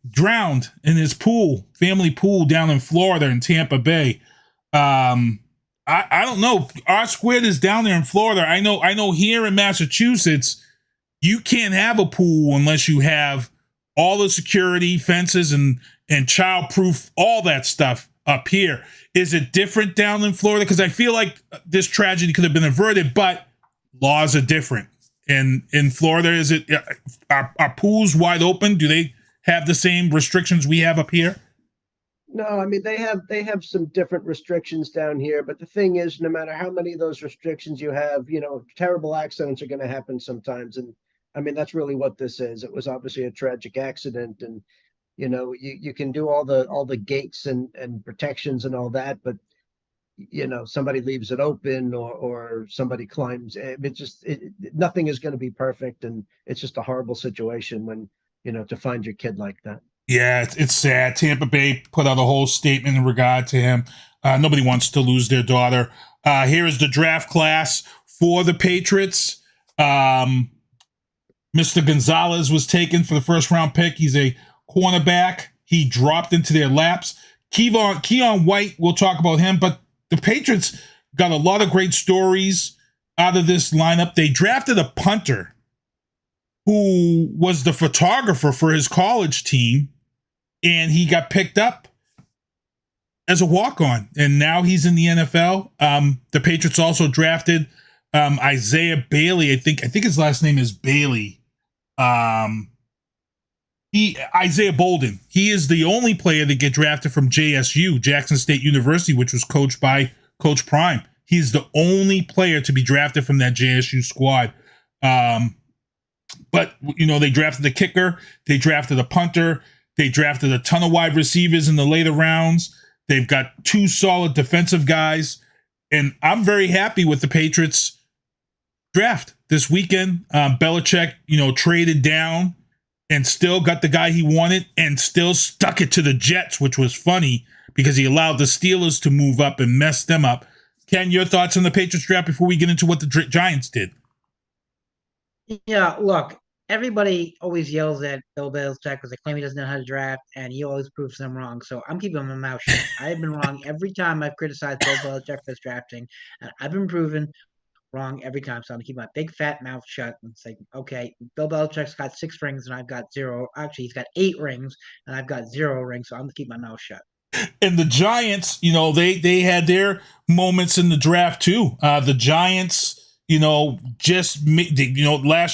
drowned in his family pool down in Florida in Tampa Bay. I don't know. R Squared is down there in Florida. I know here in Massachusetts, you can't have a pool unless you have all the security, fences, and childproof, all that stuff up here. Is it different down in Florida? Because I feel like this tragedy could have been averted, but laws are different. And in Florida, is it are pools wide open? Do they have the same restrictions we have up here? No, I mean they have some different restrictions down here, but the thing is, no matter how many of those restrictions you have, terrible accidents are going to happen sometimes, and I mean that's really what this is. It was obviously a tragic accident, and you can do all the gates and protections and all that, but somebody leaves it open or somebody climbs. Nothing is going to be perfect, and it's just a horrible situation when to find your kid like that. Yeah, it's sad. Tampa Bay put out a whole statement in regard to him. Nobody wants to lose their daughter. Here is the draft class for the Patriots. Mr. Gonzalez was taken for the first round pick. He's a cornerback. He dropped into their laps. Keon White, we'll talk about him, but the Patriots got a lot of great stories out of this lineup. They drafted a punter who was the photographer for his college team, and he got picked up as a walk-on, and now he's in the NFL. The Patriots also drafted Isaiah Bailey. I think his last name is Bailey. Isaiah Bolden. He is the only player to get drafted from JSU, Jackson State University, which was coached by Coach Prime. He's the only player to be drafted from that JSU squad. But, they drafted a kicker. They drafted a punter. They drafted a ton of wide receivers in the later rounds. They've got 2 solid defensive guys. And I'm very happy with the Patriots draft this weekend. Belichick, traded down and still got the guy he wanted and still stuck it to the Jets, which was funny because he allowed the Steelers to move up and mess them up. Ken, your thoughts on the Patriots draft before we get into what the Giants did? Yeah, look, everybody always yells at Bill Belichick because they claim he doesn't know how to draft, and he always proves them wrong. So I'm keeping my mouth shut. I've been wrong every time I've criticized Bill Belichick for his drafting, and I've been proven wrong every time. So I'm going to keep my big fat mouth shut and say, okay, Bill Belichick's got 6 rings and I've got 0. Actually, he's got 8 rings and I've got 0 rings. So I'm going to keep my mouth shut. And the Giants, they had their moments in the draft too. The Giants, last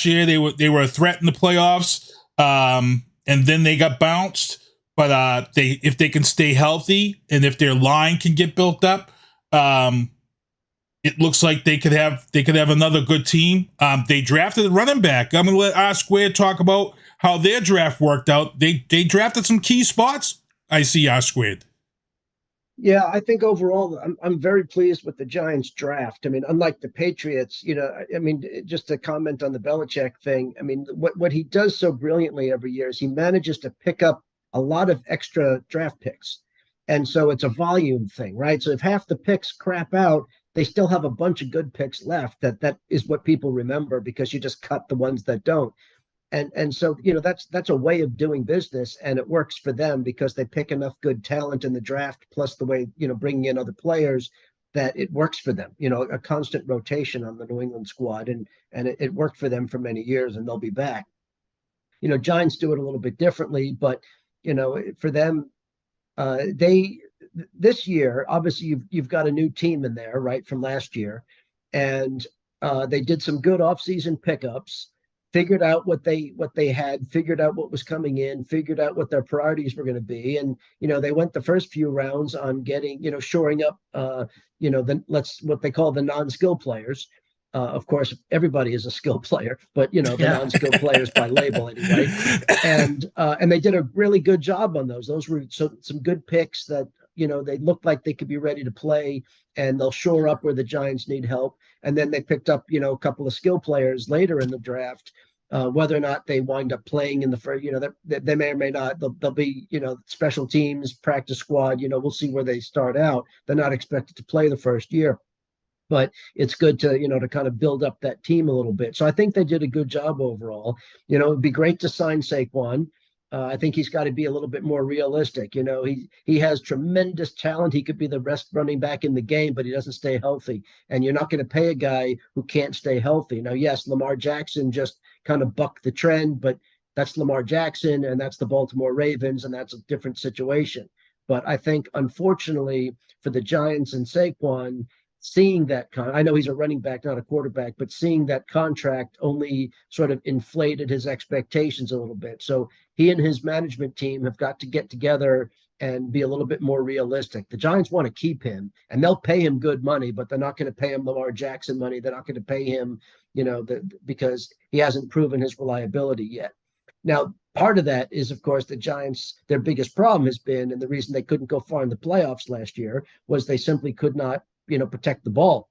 year they were a threat in the playoffs, and then they got bounced. But if they can stay healthy and if their line can get built up, it looks like they could have another good team. They drafted a running back. I'm gonna let R Squared talk about how their draft worked out. They drafted some key spots. I see R Squared. Yeah, I think overall, I'm very pleased with the Giants draft. I mean, unlike the Patriots, just to comment on the Belichick thing, what he does so brilliantly every year is he manages to pick up a lot of extra draft picks. And so it's a volume thing, right? So if half the picks crap out, they still have a bunch of good picks left. That is what people remember because you just cut the ones that don't. And so, that's a way of doing business, and it works for them because they pick enough good talent in the draft, plus the way, bringing in other players, that it works for them, a constant rotation on the New England squad. And it worked for them for many years, and they'll be back. Giants do it a little bit differently, but, for them, this year, obviously you've got a new team in there, right, from last year. And they did some good offseason pickups. Figured out what they had, figured out what was coming in, figured out what their priorities were going to be. And, they went the first few rounds on getting, shoring up, what they call the non-skill players. Of course, everybody is a skill player, but, the non-skill players by label anyway. And they did a really good job on those. Those were some good picks that, they look like they could be ready to play, and they'll shore up where the Giants need help. And then they picked up, a couple of skill players later in the draft. Whether or not they wind up playing in the first, they may or may not. They'll be, special teams, practice squad. We'll see where they start out. They're not expected to play the first year, but it's good to, to kind of build up that team a little bit. So I think they did a good job overall. It'd be great to sign Saquon. I think he's got to be a little bit more realistic. He has tremendous talent. He could be the best running back in the game, but he doesn't stay healthy. And you're not going to pay a guy who can't stay healthy. Now, yes, Lamar Jackson just kind of bucked the trend, but that's Lamar Jackson and that's the Baltimore Ravens, and that's a different situation. But I think, unfortunately, for the Giants and Saquon, seeing that I know he's a running back, not a quarterback, but seeing that contract only sort of inflated his expectations a little bit. So he and his management team have got to get together and be a little bit more realistic. The Giants want to keep him, and they'll pay him good money, but they're not going to pay him Lamar Jackson money. They're not going to pay him, because he hasn't proven his reliability yet. Now, part of that is, of course, the Giants, their biggest problem has been, and the reason they couldn't go far in the playoffs last year, was they simply could not protect the ball.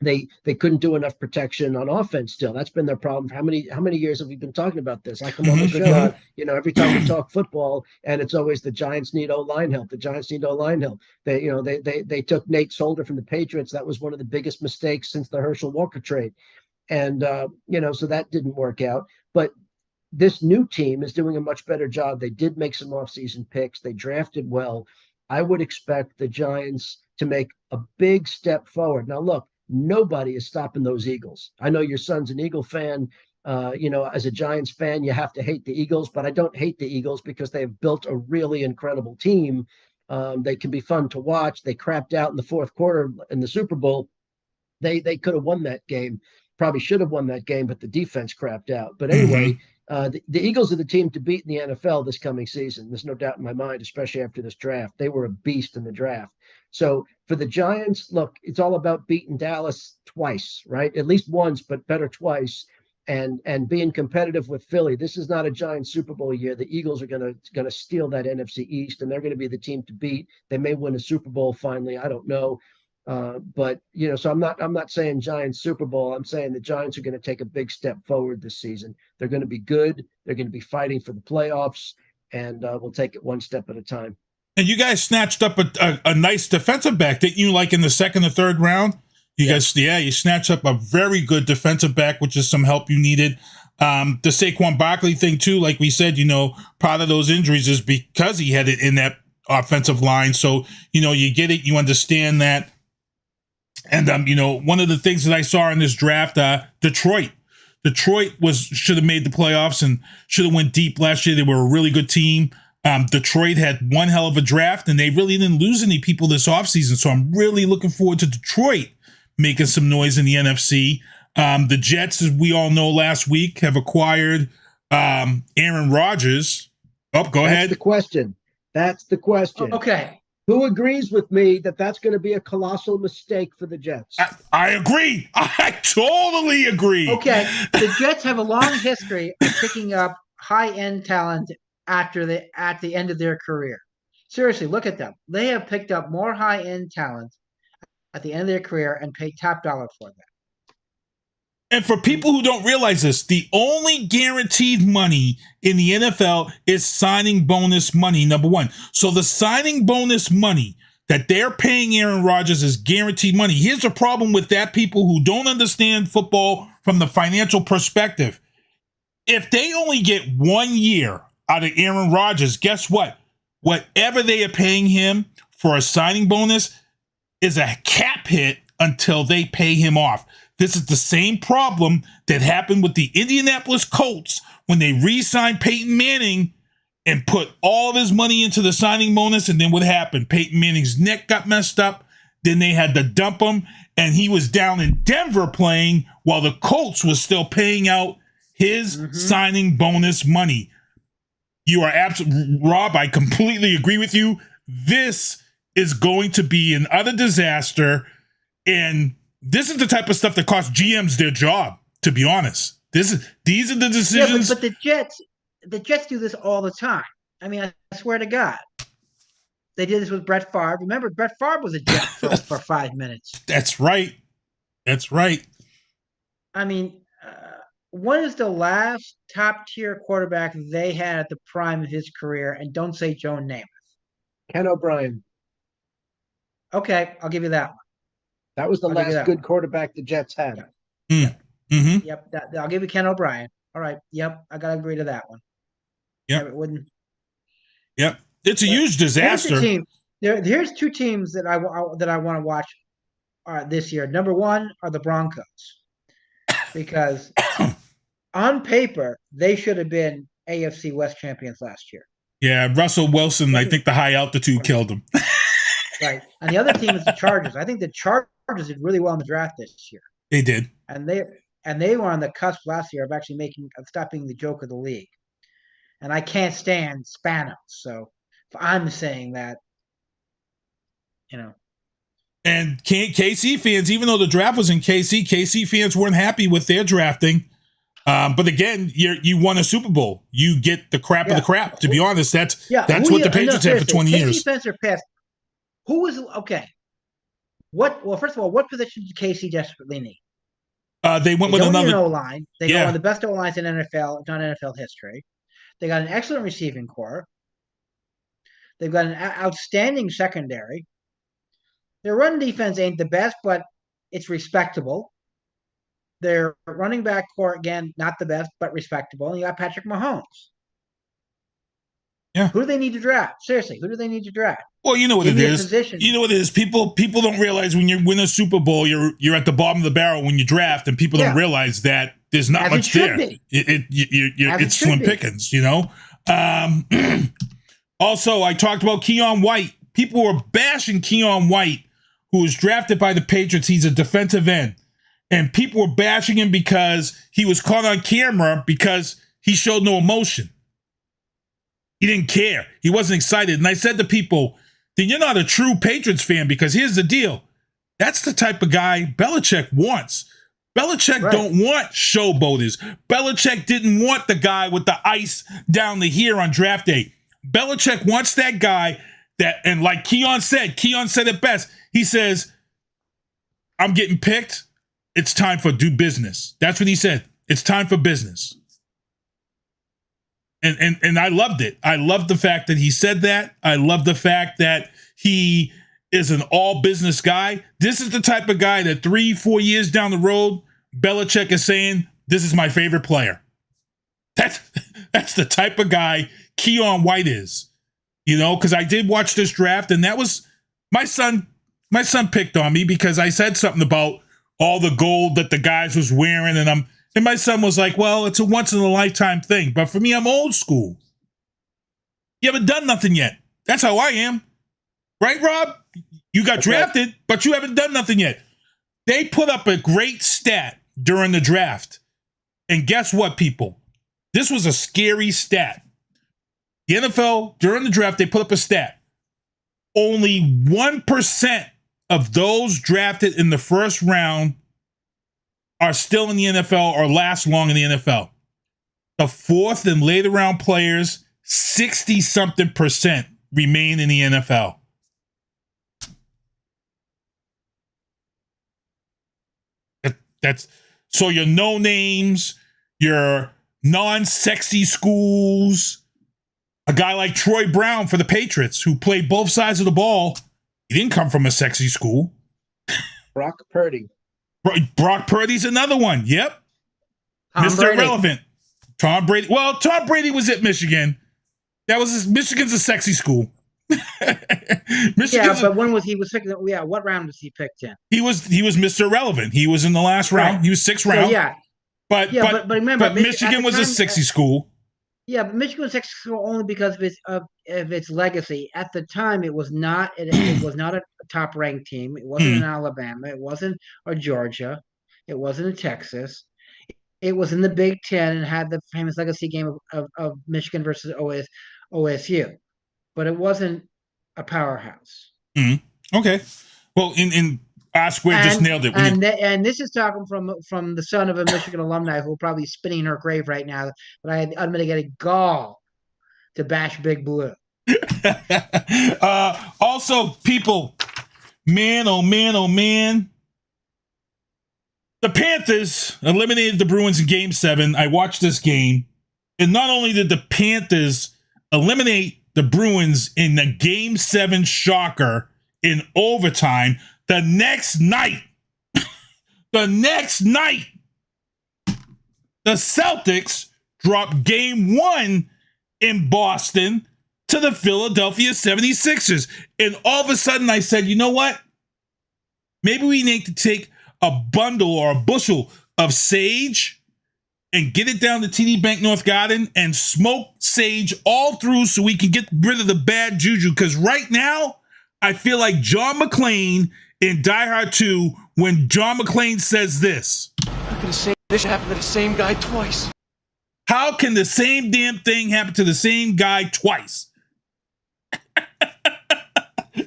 They couldn't do enough protection on offense still. That's been their problem. How many years have we been talking about this? I come on the show, every time we talk football, and it's always the Giants need O-line help. The Giants need O-line help. They took Nate Solder from the Patriots. That was one of the biggest mistakes since the Herschel Walker trade. And, so that didn't work out. But this new team is doing a much better job. They did make some offseason picks. They drafted well. I would expect the Giants to make a big step forward. Now, look, nobody is stopping those Eagles. I know your son's an Eagle fan. As a Giants fan, you have to hate the Eagles, but I don't hate the Eagles because they've built a really incredible team. They can be fun to watch. They crapped out in the fourth quarter in the Super Bowl. They could have won that game, probably should have won that game, but the defense crapped out. But anyway, the Eagles are the team to beat in the NFL this coming season. There's no doubt in my mind, especially after this draft. They were a beast in the draft. So for the Giants, look, it's all about beating Dallas twice, right? At least once, but better twice, and being competitive with Philly. This is not a Giants Super Bowl year. The Eagles are gonna steal that NFC East, and they're going to be the team to beat. They may win a Super Bowl finally. I don't know. But so I'm not saying Giants Super Bowl. I'm saying the Giants are going to take a big step forward this season. They're going to be good. They're going to be fighting for the playoffs, and we'll take it one step at a time. And you guys snatched up a nice defensive back, didn't you? Like in the second or third round, you snatched up a very good defensive back, which is some help you needed. The Saquon Barkley thing too, like we said, part of those injuries is because he had it in that offensive line. So you get it, you understand that. And one of the things that I saw in this draft, Detroit should have made the playoffs and should have went deep last year. They were a really good team. Detroit had one hell of a draft, and they really didn't lose any people this offseason. So I'm really looking forward to Detroit making some noise in the NFC. The Jets, as we all know last week, have acquired Aaron Rodgers. Oh, go ahead. That's the question. Okay. Who agrees with me that that's going to be a colossal mistake for the Jets? I agree. I totally agree. Okay. The Jets have a long history of picking up high-end talent at the end of their career. Seriously, look at them. They have picked up more high-end talent at the end of their career and paid top dollar for them. And for people who don't realize this, the only guaranteed money in the NFL is signing bonus money, number one. So the signing bonus money that they're paying Aaron Rodgers is guaranteed money. Here's the problem with that, people who don't understand football from the financial perspective. If they only get 1 year out of Aaron Rodgers, guess what? Whatever they are paying him for a signing bonus is a cap hit until they pay him off. This is the same problem that happened with the Indianapolis Colts when they re-signed Peyton Manning and put all of his money into the signing bonus. And then what happened? Peyton Manning's neck got messed up. Then they had to dump him, and he was down in Denver playing while the Colts was still paying out his signing bonus money. You are absolutely, Rob, I completely agree with you. This is going to be an utter disaster, and this is the type of stuff that costs GMs their job, to be honest. These are the decisions. Yeah, but the Jets do this all the time. I mean, I swear to God. They did this with Brett Favre. Remember, Brett Favre was a Jet for 5 minutes. That's right. That's right. I mean, what is the last top-tier quarterback they had at the prime of his career? And don't say Joe Namath. Ken O'Brien. Okay, I'll give you that one. That was the last good quarterback the Jets had. Yeah. Mm-hmm. Yep, I'll give you Ken O'Brien. All right. Yep, I gotta agree to that one. Yep. It wouldn't. Yep. It's a huge disaster. Here's two teams that I want to watch this year. Number one are the Broncos, because on paper they should have been AFC West champions last year. Yeah, Russell Wilson. I think the high altitude killed him. Right, and the other team is the Chargers. I think the Chargers did really well in the draft this year. They did, and they were on the cusp last year of actually stopping the joke of the league. And I can't stand Spanos, so if I'm saying that, And KC fans, even though the draft was in KC fans weren't happy with their drafting. But again, you won a Super Bowl. You get the crap of the crap. To be honest, that's what the Patriots had for 20 years. Defense or pass? Who was okay? Well, first of all, what position did KC desperately need? They went with another O-line. They got one of the best O-lines in NFL history. They got an excellent receiving core. They've got an outstanding secondary. Their run defense ain't the best, but it's respectable. Their running back core, again, not the best, but respectable. And you got Patrick Mahomes. Yeah. Who do they need to draft? Seriously, who do they need to draft? Well, you know what it is. You know what it is. People don't realize when you win a Super Bowl, you're at the bottom of the barrel when you draft, and people don't realize that there's not much there. It's slim pickings, Also, I talked about Keon White. People were bashing Keon White, who was drafted by the Patriots. He's a defensive end. And people were bashing him because he was caught on camera because he showed no emotion. He didn't care. He wasn't excited. And I said to people, then you're not a true Patriots fan, because here's the deal. That's the type of guy Belichick wants. Belichick don't want showboaters. Belichick didn't want the guy with the ice down to here on draft day. Belichick wants that guy that, and like Keon said it best. He says, I'm getting picked. It's time for do business. That's what he said. It's time for business. And I loved it. I loved the fact that he said that. I love the fact that he is an all business guy. This is the type of guy that 3-4 years down the road, Belichick is saying, this is my favorite player. That's the type of guy Keon White is. Because I did watch this draft, and that was my son picked on me because I said something about all the gold that the guys was wearing, and my son was like, well, it's a once-in-a-lifetime thing. But for me, I'm old school. You haven't done nothing yet. That's how I am. Right, Rob? You got drafted, but you haven't done nothing yet. They put up a great stat during the draft. And guess what, people? This was a scary stat. The NFL, during the draft, they put up a stat. Only 1% of those drafted in the first round are still in the NFL or last long in the NFL. The fourth and later round players, 60-something% remain in the NFL. That's so your no names, your non-sexy schools. A guy like Troy Brown for the Patriots, who played both sides of the ball, he didn't come from a sexy school. Brock Purdy. Brock Purdy's another one. Yep. Mr. Irrelevant. Tom Brady. Well, Tom Brady was at Michigan. Michigan's a sexy school. But when was he picked? Yeah, what round was he picked in? He was Mr. Irrelevant. He was in the last round. He was 6th round. But remember, Michigan was a sexy school. Yeah, but Michigan was sexy school only because of its legacy. At the time, it was not. It was not a top-ranked team. It wasn't in Alabama. It wasn't a Georgia. It wasn't in Texas. It was in the Big Ten and had the famous legacy game of Michigan versus OSU. But it wasn't a powerhouse. Okay. Well, in R-Square just nailed it. And this is talking from the son of a Michigan alumni who will probably be spinning in her grave right now. But I'm going to get a gall to bash Big Blue. Also, people, man, oh man, oh man. The Panthers eliminated the Bruins in Game 7. I watched this game. And not only did the Panthers eliminate the Bruins in the Game 7 shocker in overtime, the next night, the Celtics dropped Game 1 in Boston to the Philadelphia 76ers. And all of a sudden I said, you know what? Maybe we need to take a bundle or a bushel of sage and get it down to TD Bank North Garden and smoke sage all through so we can get rid of the bad juju. Because right now, I feel like John McClane in Die Hard 2 when John McClane says this. How can the same thing happen to the same guy twice? How can the same damn thing happen to the same guy twice?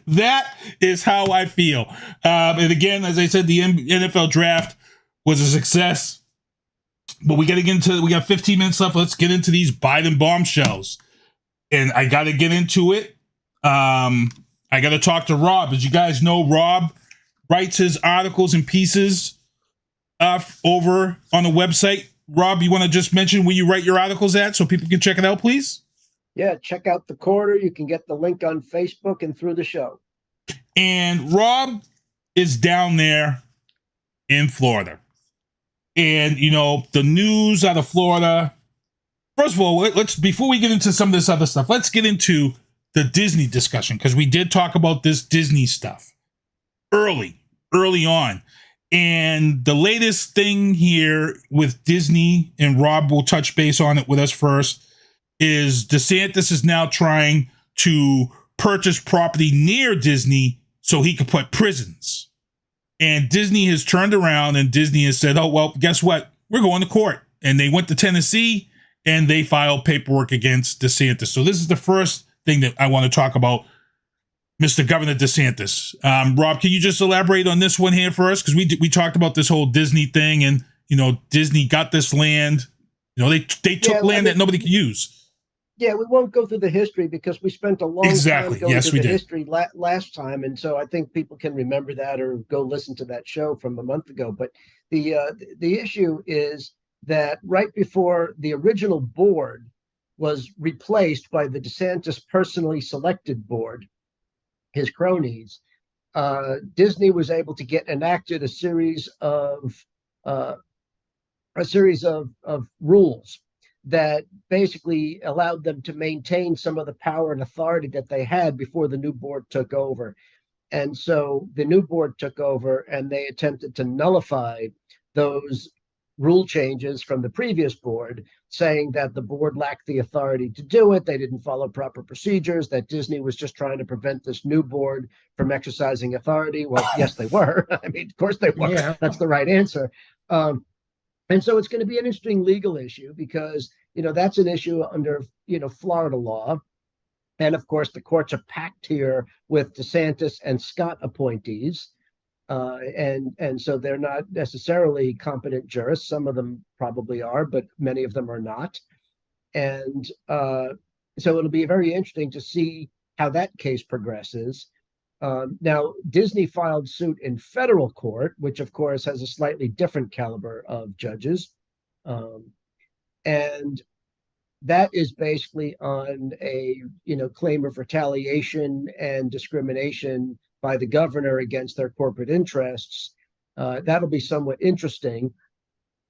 That is how I feel. And again, as I said, the NFL draft was a success. But we got 15 minutes left. Let's get into these Biden bombshells. And I got to get into it. I got to talk to Rob. As you guys know, Rob writes his articles and pieces over on the website. Rob, you want to just mention where you write your articles at so people can check it out, please? Yeah, check out The Quarter. You can get the link on Facebook and through the show. And Rob is down there in Florida. And, you know, the news out of Florida. First of all, before we get into some of this other stuff, let's get into the Disney discussion, because we did talk about this Disney stuff early on. And the latest thing here with Disney, and Rob will touch base on it with us first, is DeSantis is now trying to purchase property near Disney so he could put prisons. And Disney has turned around and Disney has said, oh, well, guess what? We're going to court. And they went to Tennessee and they filed paperwork against DeSantis. So this is the first thing that I want to talk about, Mr. Governor DeSantis. Rob, can you just elaborate on this one here for us? Because we talked about this whole Disney thing, and, you know, Disney got this land. You know, they took land that nobody could use. Yeah, we won't go through the history because we spent a long time going through the history last time. And so I think people can remember that or go listen to that show from a month ago. But the issue is that right before the original board was replaced by the DeSantis personally selected board, his cronies, Disney was able to get enacted a series of rules that basically allowed them to maintain some of the power and authority that they had before the new board took over. And so the new board took over and they attempted to nullify those rule changes from the previous board, saying that the board lacked the authority to do it. They didn't follow proper procedures, that Disney was just trying to prevent this new board from exercising authority. Well, yes, they were. I mean, of course they were. Yeah. That's the right answer. And so it's going to be an interesting legal issue because, you know, that's an issue under, you know, Florida law. And of course, the courts are packed here with DeSantis and Scott appointees. And so they're not necessarily competent jurists. Some of them probably are, but many of them are not. And so it'll be very interesting to see how that case progresses. Now, Disney filed suit in federal court, which of course has a slightly different caliber of judges. And that is basically on a, you know, claim of retaliation and discrimination by the governor against their corporate interests. That'll be somewhat interesting.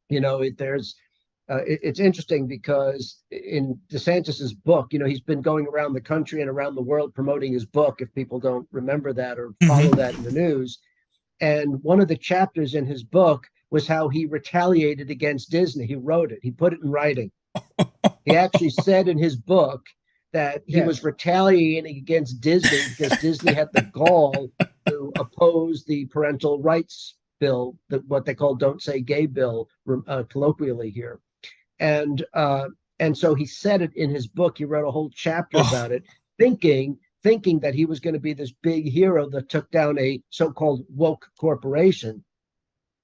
You know, it's interesting because in DeSantis's book, you know, he's been going around the country and around the world promoting his book, if people don't remember that or follow that in the news. And one of the chapters in his book was how he retaliated against Disney. He wrote it. He put it in writing. He actually said in his book that he was retaliating against Disney because Disney had the gall to oppose the parental rights bill, what they call "Don't Say Gay" bill, colloquially here. And so he said it in his book. He wrote a whole chapter about it, thinking that he was going to be this big hero that took down a so-called woke corporation.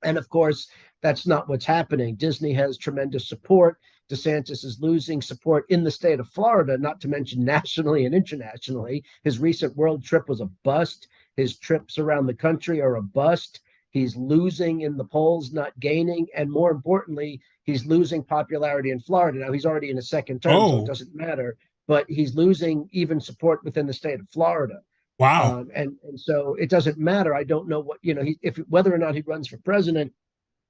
And of course, that's not what's happening. Disney has tremendous support. DeSantis is losing support in the state of Florida, not to mention nationally and internationally. His recent world trip was a bust. His trips around the country are a bust. He's losing in the polls, not gaining. And more importantly, he's losing popularity in Florida. Now, he's already in a second term, so it doesn't matter. But he's losing even support within the state of Florida. Wow. And so it doesn't matter. I don't know what, if whether or not he runs for president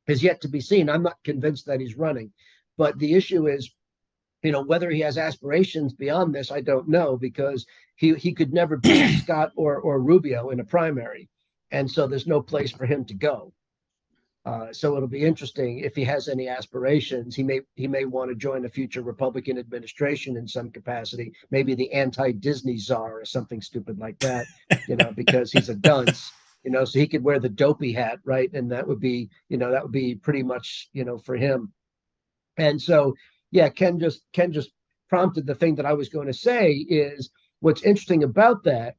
is yet to be seen. I'm not convinced that he's running. But the issue is, whether he has aspirations beyond this, I don't know, because he could never beat Scott or Rubio in a primary. And so there's no place for him to go. So it'll be interesting if he has any aspirations. He may want to join a future Republican administration in some capacity, maybe the anti-Disney czar or something stupid like that, because he's a dunce, so he could wear the dopey hat, right? And that would be pretty much, for him. And so, yeah, Ken just prompted the thing that I was going to say is what's interesting about that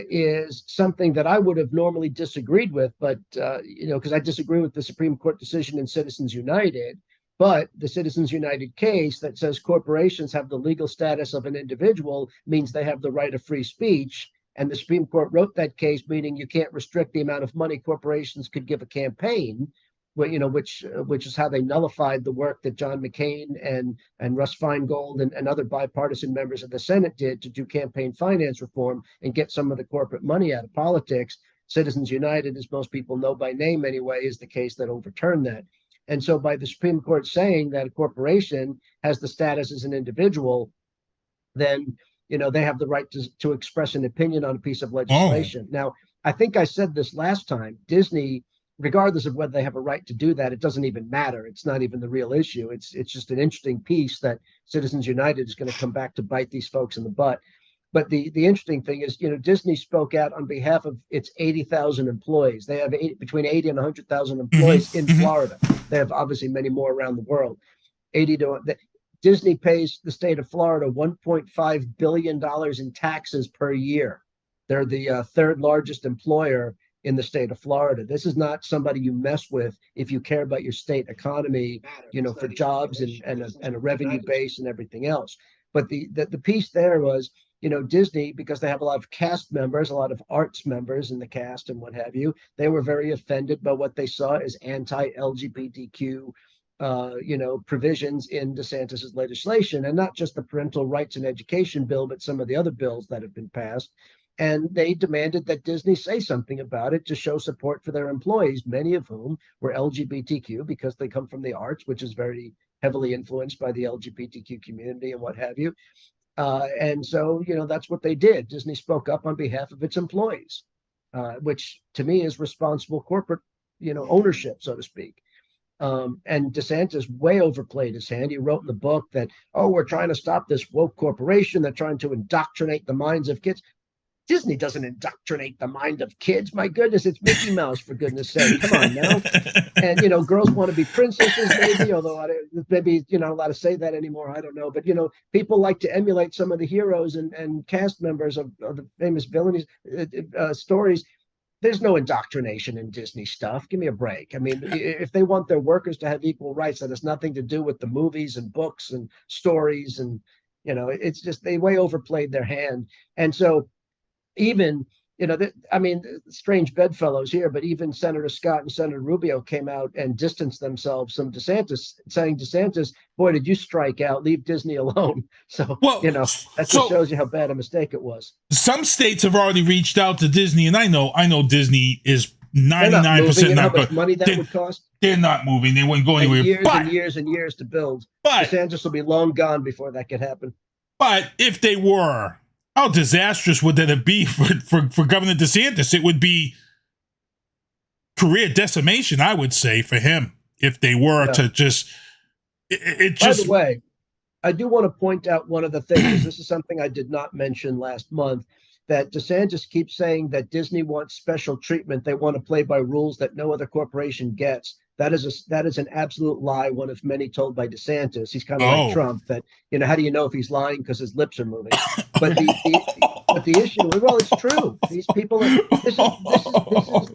is something that I would have normally disagreed with, but, because I disagree with the Supreme Court decision in Citizens United, but the Citizens United case that says corporations have the legal status of an individual means they have the right of free speech. And the Supreme Court wrote that case, meaning you can't restrict the amount of money corporations could give a campaign, which is how they nullified the work that John McCain and Russ Feingold and other bipartisan members of the Senate did to do campaign finance reform and get some of the corporate money out of politics. Citizens United, as most people know by name anyway, is the case that overturned that. And so by the Supreme Court saying that a corporation has the status as an individual, then they have the right to express an opinion on a piece of legislation. Now, I think I said this last time, Disney, regardless of whether they have a right to do that, it doesn't even matter. It's not even the real issue. It's just an interesting piece that Citizens United is going to come back to bite these folks in the butt. But the interesting thing is, Disney spoke out on behalf of its 80,000 employees. They have between 80 and 100,000 employees in Florida. They have obviously many more around the world. Disney pays the state of Florida $1.5 billion in taxes per year. They're the third largest employer in the state of Florida. This is not somebody you mess with if you care about your state economy, for jobs and a revenue base and everything else. But the piece there was, Disney, because they have a lot of cast members, a lot of arts members in the cast and what have you, they were very offended by what they saw as anti-LGBTQ provisions in DeSantis's legislation, and not just the parental rights and education bill, but some of the other bills that have been passed. And they demanded that Disney say something about it to show support for their employees, many of whom were LGBTQ because they come from the arts, which is very heavily influenced by the LGBTQ community and what have you. And so, that's what they did. Disney spoke up on behalf of its employees, which to me is responsible corporate, ownership, so to speak. And DeSantis way overplayed his hand. He wrote in the book that, we're trying to stop this woke corporation. They're trying to indoctrinate the minds of kids. Disney doesn't indoctrinate the mind of kids. My goodness, it's Mickey Mouse, for goodness sake. Come on now. And, girls want to be princesses, maybe, although maybe you're not allowed to say that anymore. I don't know. But, people like to emulate some of the heroes and cast members of the famous villainy stories. There's no indoctrination in Disney stuff. Give me a break. I mean, if they want their workers to have equal rights, that has nothing to do with the movies and books and stories. And, it's just they way overplayed their hand. And so even, strange bedfellows here, but even Senator Scott and Senator Rubio came out and distanced themselves from DeSantis, saying, DeSantis, boy, did you strike out, leave Disney alone. So, that just shows you how bad a mistake it was. Some states have already reached out to Disney, and I know Disney is 99% not going. Money that would cost? They're not moving. They wouldn't go anywhere. Years and years to build. But DeSantis will be long gone before that could happen. But if they were, how disastrous would that be for Governor DeSantis? It would be career decimation, I would say, for him if they were to just. By the way, I do want to point out one of the things. This is something I did not mention last month. That DeSantis keeps saying that Disney wants special treatment. They want to play by rules that no other corporation gets. That is an absolute lie, one of many told by DeSantis. He's kind of like Trump, that, how do you know if he's lying? Because his lips are moving. But the issue, well, it's true. These people,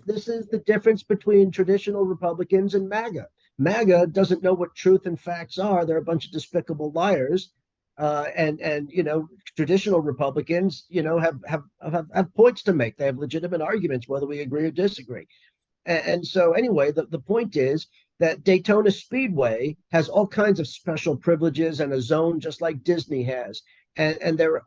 this is the difference between traditional Republicans and MAGA. MAGA doesn't know what truth and facts are. They're a bunch of despicable liars. And traditional Republicans, have points to make. They have legitimate arguments, whether we agree or disagree. And so anyway, the point is that Daytona Speedway has all kinds of special privileges and a zone just like Disney has. And there are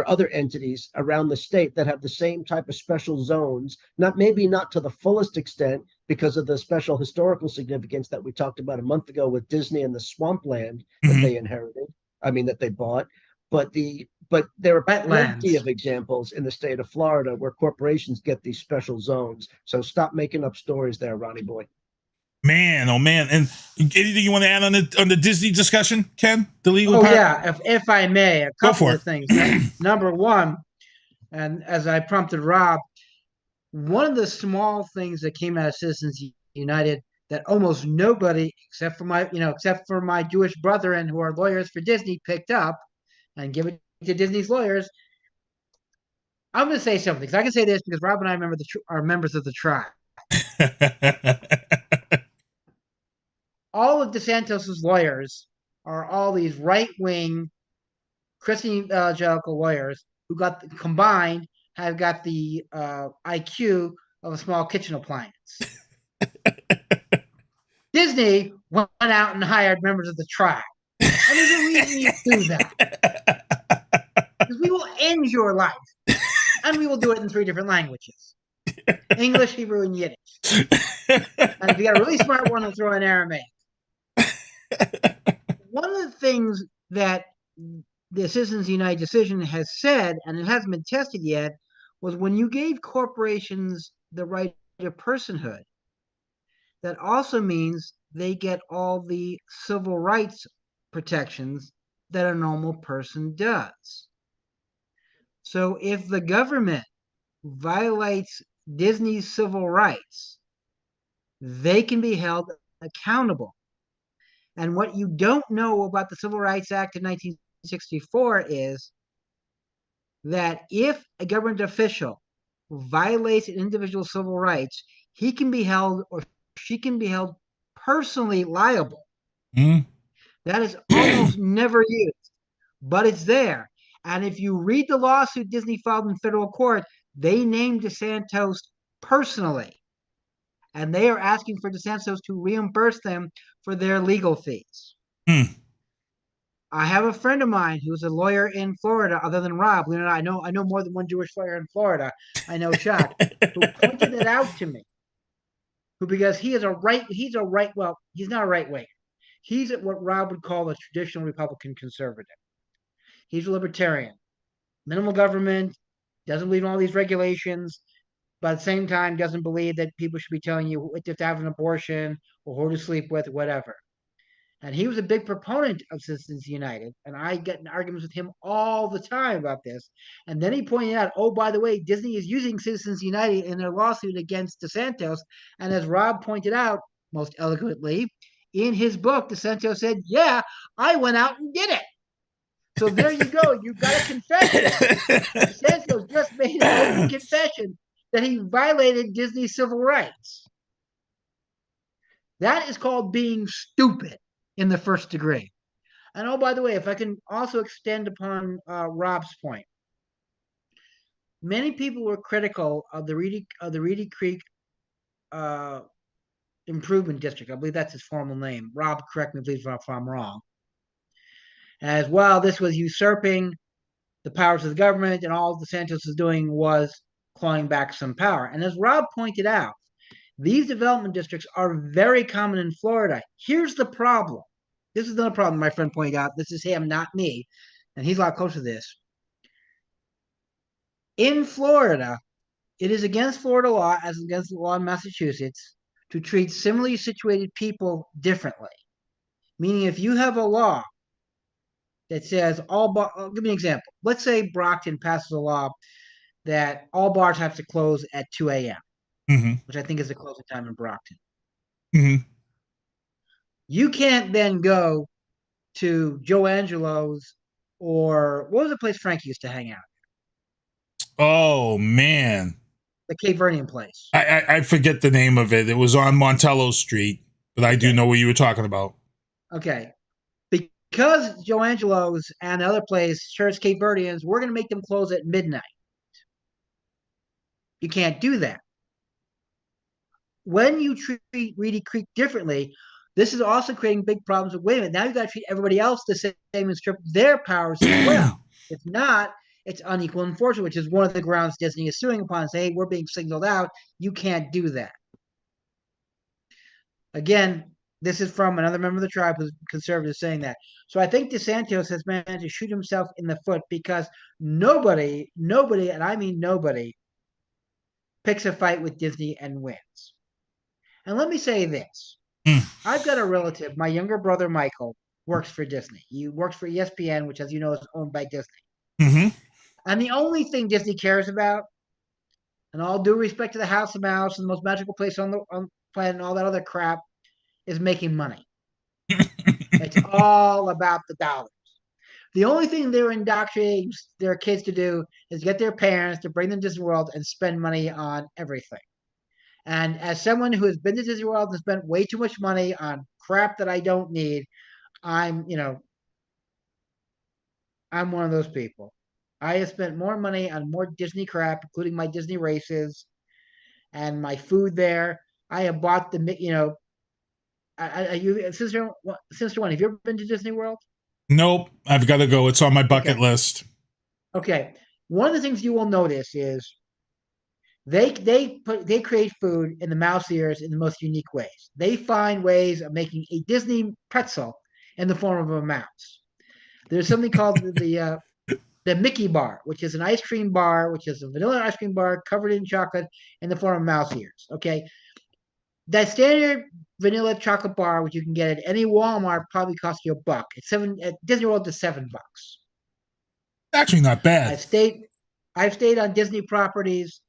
other entities around the state that have the same type of special zones, maybe not to the fullest extent because of the special historical significance that we talked about a month ago with Disney and the swampland that they inherited. That they bought. But there are plenty of examples in the state of Florida where corporations get these special zones. So stop making up stories there, Ronnie boy. Man, oh man! And anything you want to add on the Disney discussion, Ken? The legal part? Yeah, if I may, a couple of things. Number one, and as I prompted Rob, one of the small things that came out of Citizens United that almost nobody, except for my Jewish brethren who are lawyers for Disney, picked up and give it to Disney's lawyers. I'm going to say something because I can say this because Rob and I are members of the tribe. All of DeSantis' lawyers are all these right-wing Christian evangelical lawyers who combined have got the IQ of a small kitchen appliance. Disney went out and hired members of the tribe. And there's a reason you do that. Because we will end your life. And we will do it in 3 different languages. English, Hebrew, and Yiddish. And if you got a really smart one, we'll throw in Aramaic. One of the things that the Citizens United decision has said, and it hasn't been tested yet, was when you gave corporations the right of personhood, that also means they get all the civil rights protections that a normal person does. So if the government violates Disney's civil rights, they can be held accountable. And what you don't know about the Civil Rights Act of 1964 is that if a government official violates an individual's civil rights, he can be held or she can be held personally liable. That is almost never used, but it's there. And if you read the lawsuit Disney filed in federal court, they named DeSantis personally. And they are asking for DeSantis to reimburse them for their legal fees. I have a friend of mine who's a lawyer in Florida, other than Rob. I know more than one Jewish lawyer in Florida. I know Chuck, who pointed it out to me. Because he's not a right winger. He's what Rob would call a traditional Republican conservative. He's a libertarian. Minimal government, doesn't believe in all these regulations, but at the same time doesn't believe that people should be telling you if to have an abortion or who to sleep with, whatever. And he was a big proponent of Citizens United, and I get in arguments with him all the time about this. And then he pointed out, oh, by the way, Disney is using Citizens United in their lawsuit against DeSantis. And as Rob pointed out, most eloquently, in his book, DeSantis said, yeah, I went out and did it. So there you go. You've got a confession. DeSantis just made an open confession that he violated Disney's civil rights. That is called being stupid in the first degree. And oh, by the way, if I can also extend upon Rob's point, many people were critical of the Reedy Creek Improvement District. I believe that's its formal name. Rob, correct me please if I'm wrong. As well, this was usurping the powers of the government, and all DeSantis was doing was clawing back some power. And as Rob pointed out, these development districts are very common in Florida. Here's the problem. This is another problem my friend pointed out. This is him, not me. And he's a lot closer to this. In Florida, it is against Florida law, as against the law in Massachusetts, to treat similarly situated people differently. Meaning if you have a law that says all bars, give me an example. Let's say Brockton passes a law that all bars have to close at 2 a.m., which I think is the closing time in Brockton. You can't then go to Joe Angelo's or what was the place Frank used to hang out? Oh, man. The Cape Verdean place. I forget the name of it. It was on Montello Street. but I do know what you were talking about. Okay. Because Joe Angelo's and the other place, Church Cape Verdeans, we're going to make them close at midnight. You can't do that. When you treat Reedy Creek differently, this is also creating big problems with women. Now you've got to treat everybody else the same and strip their powers as well. If not, it's unequal enforcement, which is one of the grounds Disney is suing upon, saying, hey, we're being signaled out. You can't do that. Again, this is from another member of the tribe who's conservative saying that. So I think DeSantis has managed to shoot himself in the foot because nobody, and I mean nobody, picks a fight with Disney and wins. And let me say this. I've got a relative, my younger brother Michael, works for Disney. He works for ESPN, which, as you know, is owned by Disney. Mm-hmm. And the only thing Disney cares about, and all due respect to the House of Mouse and the most magical place on the planet and all that other crap, is making money. It's all about the dollars. The only thing they're indoctrinating their kids to do is get their parents to bring them to Disney World and spend money on everything. And as someone who has been to Disney World and spent way too much money on crap that I don't need, I'm one of those people. I have spent more money on more Disney crap, including my Disney races and my food there. I have bought Sister One, have you ever been to Disney World? Nope, I've got to go. It's on my bucket list. Okay. One of the things you will notice is they create food in the mouse ears in the most unique ways. They find ways of making a Disney pretzel in the form of a mouse. There's something called the Mickey bar, which is an ice cream bar, which is a vanilla ice cream bar covered in chocolate in the form of mouse ears. Okay. That standard vanilla chocolate bar, which you can get at any Walmart, probably costs you $1. At Disney World, it's $7. Actually, not bad. I've stayed on Disney properties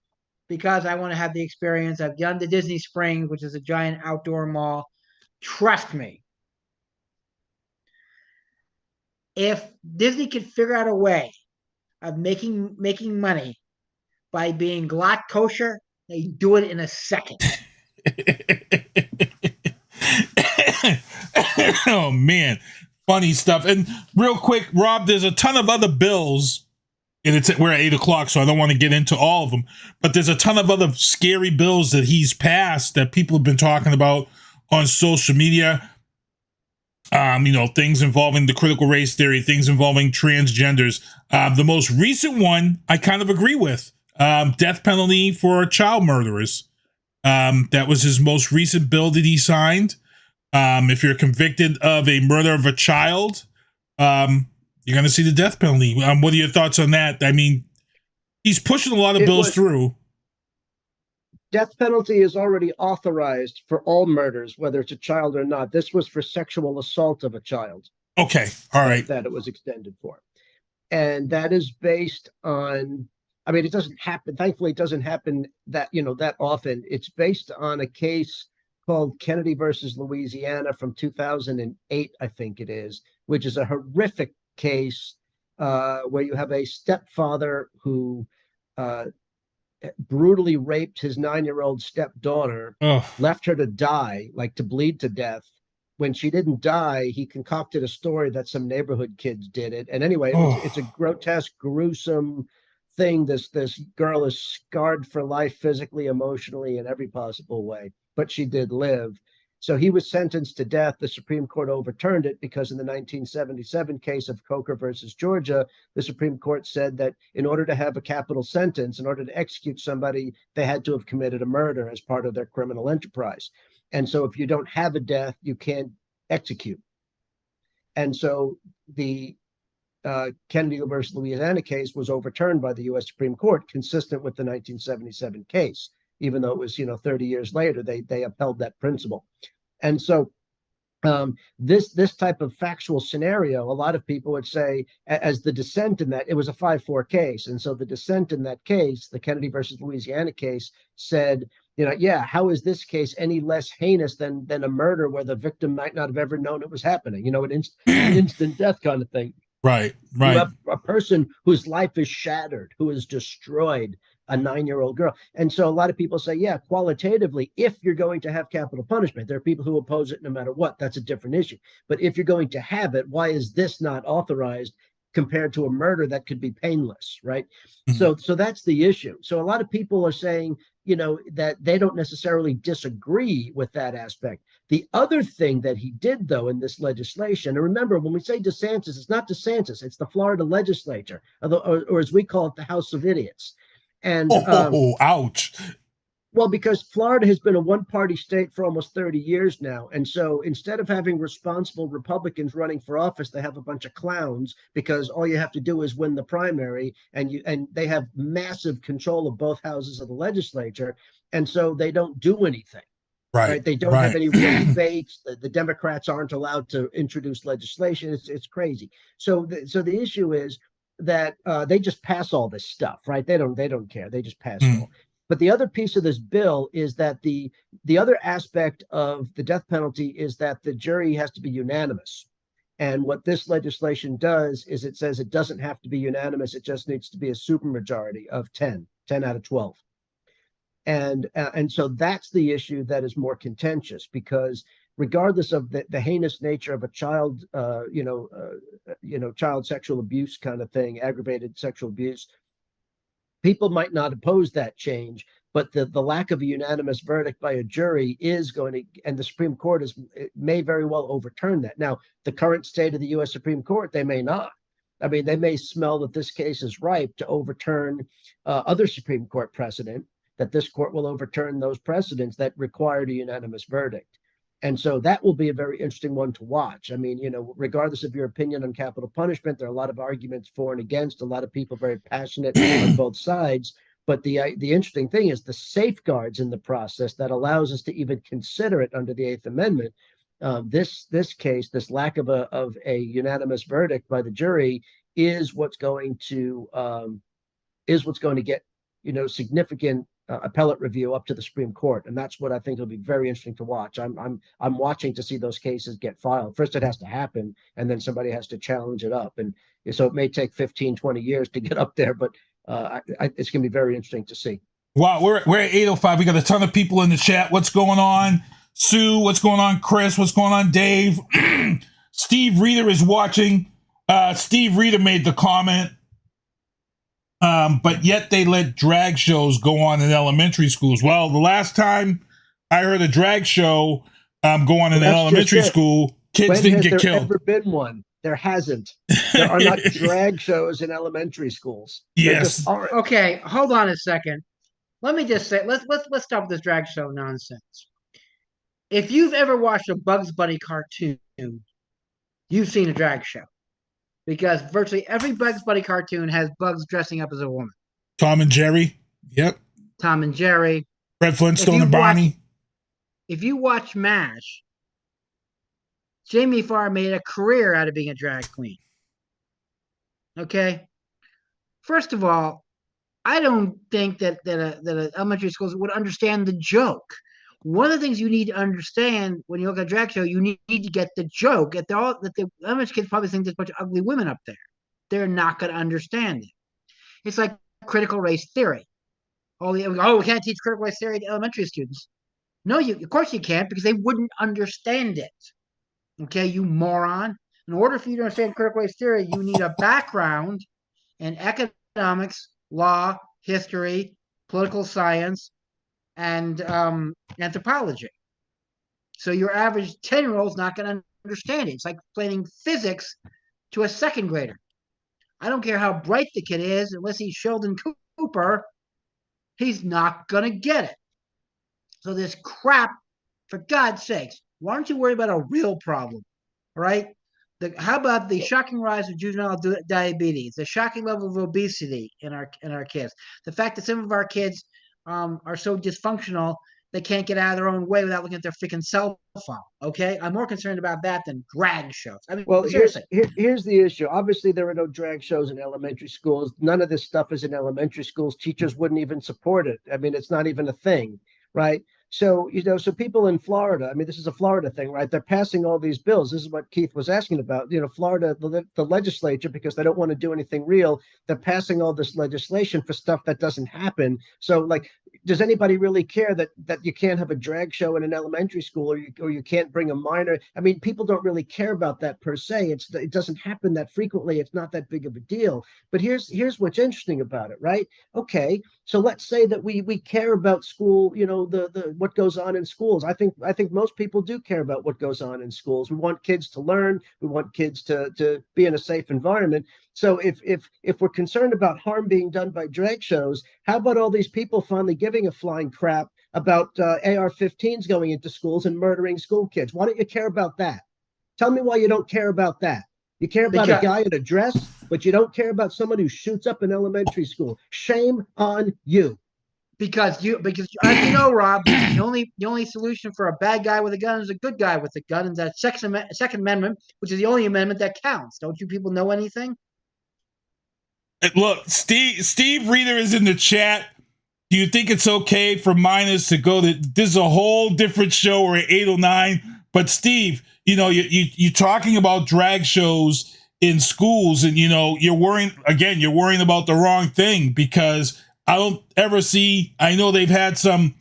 because I want to have the experience. I've done the Disney Springs, which is a giant outdoor mall. Trust me, if Disney could figure out a way of making money by being glatt kosher, they do it in a second. Oh man, funny stuff. And real quick, Rob, there's a ton of other bills, and we're at 8:00, so I don't want to get into all of them, but there's a ton of other scary bills that he's passed that people have been talking about on social media. Things involving the critical race theory, things involving transgenders. The most recent one I kind of agree with. Death penalty for child murderers. That was his most recent bill that he signed. If you're convicted of a murder of a child, you're going to see the death penalty. What are your thoughts on that? I mean, he's pushing a lot of bills through. Death penalty is already authorized for all murders, whether it's a child or not. This was for sexual assault of a child. Okay. All right. That it was extended for. And that is based on, I mean, it doesn't happen. Thankfully, it doesn't happen that often. It's based on a case called Kennedy versus Louisiana from 2008, I think it is, which is a horrific case where you have a stepfather who brutally raped his 9-year-old stepdaughter, left her to die, like to bleed to death. When she didn't die, he concocted a story that some neighborhood kids did it. And anyway, it's a grotesque, gruesome thing. This girl is scarred for life, physically, emotionally, in every possible way. But she did live. So he was sentenced to death. The Supreme Court overturned it because in the 1977 case of Coker versus Georgia, the Supreme Court said that in order to have a capital sentence, in order to execute somebody, they had to have committed a murder as part of their criminal enterprise. And so if you don't have a death, you can't execute. And so the Kennedy versus Louisiana case was overturned by the U.S. Supreme Court, consistent with the 1977 case. Even though it was, 30 years later, they upheld that principle. And so this type of factual scenario, a lot of people would say, as the dissent in that, it was a 5-4 case. And so the dissent in that case, the Kennedy versus Louisiana case, said, how is this case any less heinous than a murder where the victim might not have ever known it was happening? An instant death kind of thing. Right. You have a person whose life is shattered, who is destroyed, a 9-year-old girl. And so a lot of people say, yeah, qualitatively, if you're going to have capital punishment, there are people who oppose it no matter what. That's a different issue. But if you're going to have it, why is this not authorized compared to a murder that could be painless, right? So that's the issue. So a lot of people are saying, you know, that they don't necessarily disagree with that aspect. The other thing that he did, though, in this legislation, and remember, when we say DeSantis, it's not DeSantis, it's the Florida legislature, or as we call it, the House of Idiots. And ouch. Well, because Florida has been a one-party state for almost 30 years now. And so instead of having responsible Republicans running for office, they have a bunch of clowns, because all you have to do is win the primary, and they have massive control of both houses of the legislature. And so they don't do anything. Right. They don't have any real debates. The Democrats aren't allowed to introduce legislation. It's crazy. So the issue is that they just pass all this stuff, right? They don't care. They just pass it all. But the other piece of this bill is that the other aspect of the death penalty is that the jury has to be unanimous. And what this legislation does is it says it doesn't have to be unanimous. It just needs to be a supermajority of 10 out of 12. And so that's the issue that is more contentious, because regardless of the heinous nature of a child, child sexual abuse kind of thing, aggravated sexual abuse, people might not oppose that change, but the lack of a unanimous verdict by a jury is going to, and the Supreme Court may very well overturn that. Now, the current state of the U.S. Supreme Court, they may not. I mean, they may smell that this case is ripe to overturn other Supreme Court precedent, that this court will overturn those precedents that required a unanimous verdict. And so that will be a very interesting one to watch. I mean, regardless of your opinion on capital punishment, there are a lot of arguments for and against, a lot of people very passionate on both sides. But the interesting thing is the safeguards in the process that allows us to even consider it under the Eighth Amendment. This case, this lack of a unanimous verdict by the jury is what's going to get, significant appellate review up to the Supreme Court. And that's what I think will be very interesting to watch. I'm watching to see those cases get filed. First, it has to happen, and then somebody has to challenge it up. And so it may take 15, 20 years to get up there, but it's going to be very interesting to see. Wow, we're at 8:05. We got a ton of people in the chat. What's going on? Sue, what's going on? Chris, what's going on? Dave, Steve Reeder is watching. Steve Reeder made the comment. But yet they let drag shows go on in elementary schools. Well, the last time I heard a drag show go on in elementary school, kids didn't get killed. Ever been one? There hasn't. There are not drag shows in elementary schools. Yes. Okay, hold on a second. Let me just say, let's stop this drag show nonsense. If you've ever watched a Bugs Bunny cartoon, you've seen a drag show. Because virtually every Bugs Bunny cartoon has Bugs dressing up as a woman. Tom and Jerry. Yep. Tom and Jerry. Fred Flintstone and Barney. If you watch MASH, Jamie Farr made a career out of being a drag queen. Okay? First of all, I don't think that elementary schools would understand the joke. One of the things you need to understand when you look at a drag show, you need to get the joke. That the elementary kids probably think there's a bunch of ugly women up there. They're not going to understand it. It's like critical race theory. We can't teach critical race theory to elementary students. No, of course you can't, because they wouldn't understand it. Okay, you moron. In order for you to understand critical race theory, you need a background in economics, law, history, political science, and anthropology. So your average 10-year-old is not going to understand it. It's like explaining physics to a second grader. I don't care how bright the kid is, unless he's Sheldon Cooper, he's not going to get it. So this crap, for God's sakes, why don't you worry about a real problem, right? How about the shocking rise of juvenile diabetes, the shocking level of obesity in our kids, the fact that some of our kids are so dysfunctional they can't get out of their own way without looking at their freaking cell phone. Okay, I'm more concerned about that than drag shows. I mean, well, seriously. Here's the issue. Obviously, there are no drag shows in elementary schools. None of this stuff is in elementary schools. Teachers wouldn't even support it. I mean, it's not even a thing, right? So, so people in Florida, I mean, this is a Florida thing, right? They're passing all these bills. This is what Keith was asking about. Florida, the legislature, because they don't want to do anything real, they're passing all this legislation for stuff that doesn't happen. So, like, does anybody really care that you can't have a drag show in an elementary school, or you can't bring a minor? I mean, people don't really care about that per se. It doesn't happen that frequently. It's not that big of a deal. But here's what's interesting about it, right? Okay, so let's say that we care about school, the what goes on in schools. I think most people do care about what goes on in schools. We want kids to learn. We want kids to be in a safe environment. So if we're concerned about harm being done by drag shows, how about all these people finally giving a flying crap about AR-15s going into schools and murdering school kids? Why don't you care about that? Tell me why you don't care about that. You care about a guy in a dress, but you don't care about someone who shoots up an elementary school. Shame on you. Because as you know, Rob, the only solution for a bad guy with a gun is a good guy with a gun, and that Second Amendment, which is the only amendment that counts. Don't you people know anything? Look, Steve Reader is in the chat. Do you think it's okay for minors to go to? This is a whole different show or 809. But Steve, you're talking about drag shows in schools, and you're worrying about the wrong thing, because I don't ever see. I know they've had some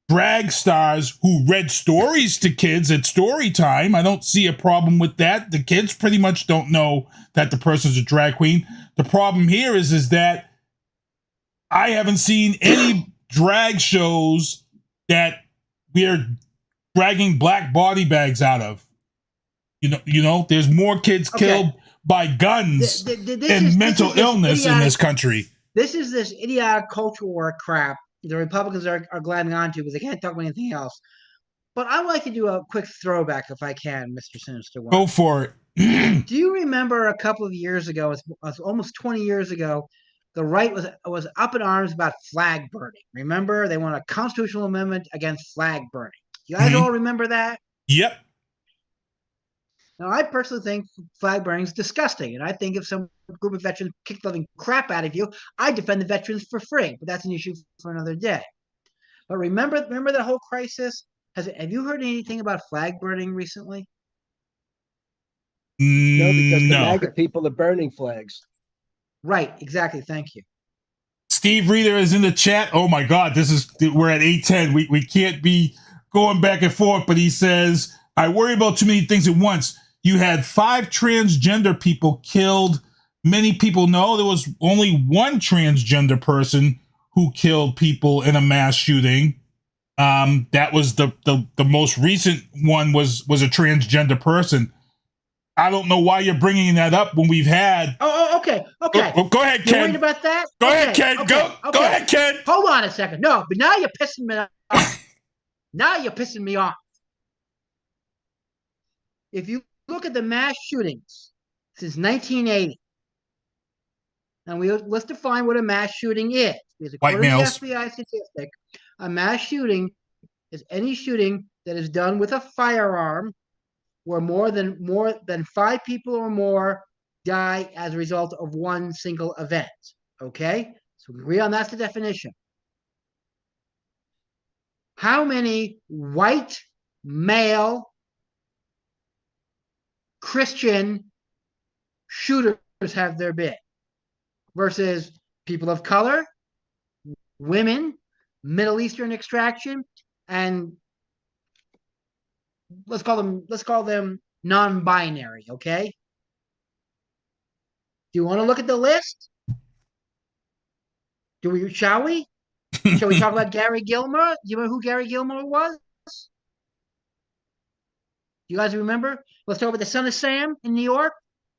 drag stars who read stories to kids at story time. I don't see a problem with that. The kids pretty much don't know that the person's a drag queen. The problem here is that I haven't seen any drag shows that we are dragging black body bags out of. There's more kids killed by guns and mental illness in this country. This is this idiotic culture war crap the Republicans are glamming onto because they can't talk about anything else. But I'd like to do a quick throwback, if I can, Mr. Sinister One. Go for it. Do you remember a couple of years ago, it was almost 20 years ago, the right was up in arms about flag burning? Remember? They want a constitutional amendment against flag burning. You guys all remember that? Yep. Now, I personally think flag burning is disgusting, and I think if some group of veterans kick the living crap out of you, I defend the veterans for free, but that's an issue for another day. But remember that whole crisis? Have you heard anything about flag burning recently? No, because the MAGA people are burning flags. Right, exactly. Thank you. Steve Reader is in the chat. Oh my God, we're at 8:10. We can't be going back and forth, but he says, I worry about too many things at once. You had 5 transgender people killed. Many people know there was only one transgender person who killed people in a mass shooting. That was the most recent one was a transgender person. I don't know why you're bringing that up when we've had. Oh, okay. Go ahead, Ken. You worried about that? Go ahead, Ken. Go ahead, Ken. Hold on a second. No, but now you're pissing me off. Now you're pissing me off. If you look at the mass shootings since 1980, and let's define what a mass shooting is. Because white males. To the FBI statistic, a mass shooting is any shooting that is done with a firearm where more than 5 people or more die as a result of one single event. Okay? So we agree on that's the definition. How many white male Christian shooters have there been versus people of color, women, Middle Eastern extraction, and let's call them non-binary, okay? Do you want to look at the list? Shall we? Shall we talk about Gary Gilmore? You know who Gary Gilmore was? You guys remember? Let's talk about the Son of Sam in New York.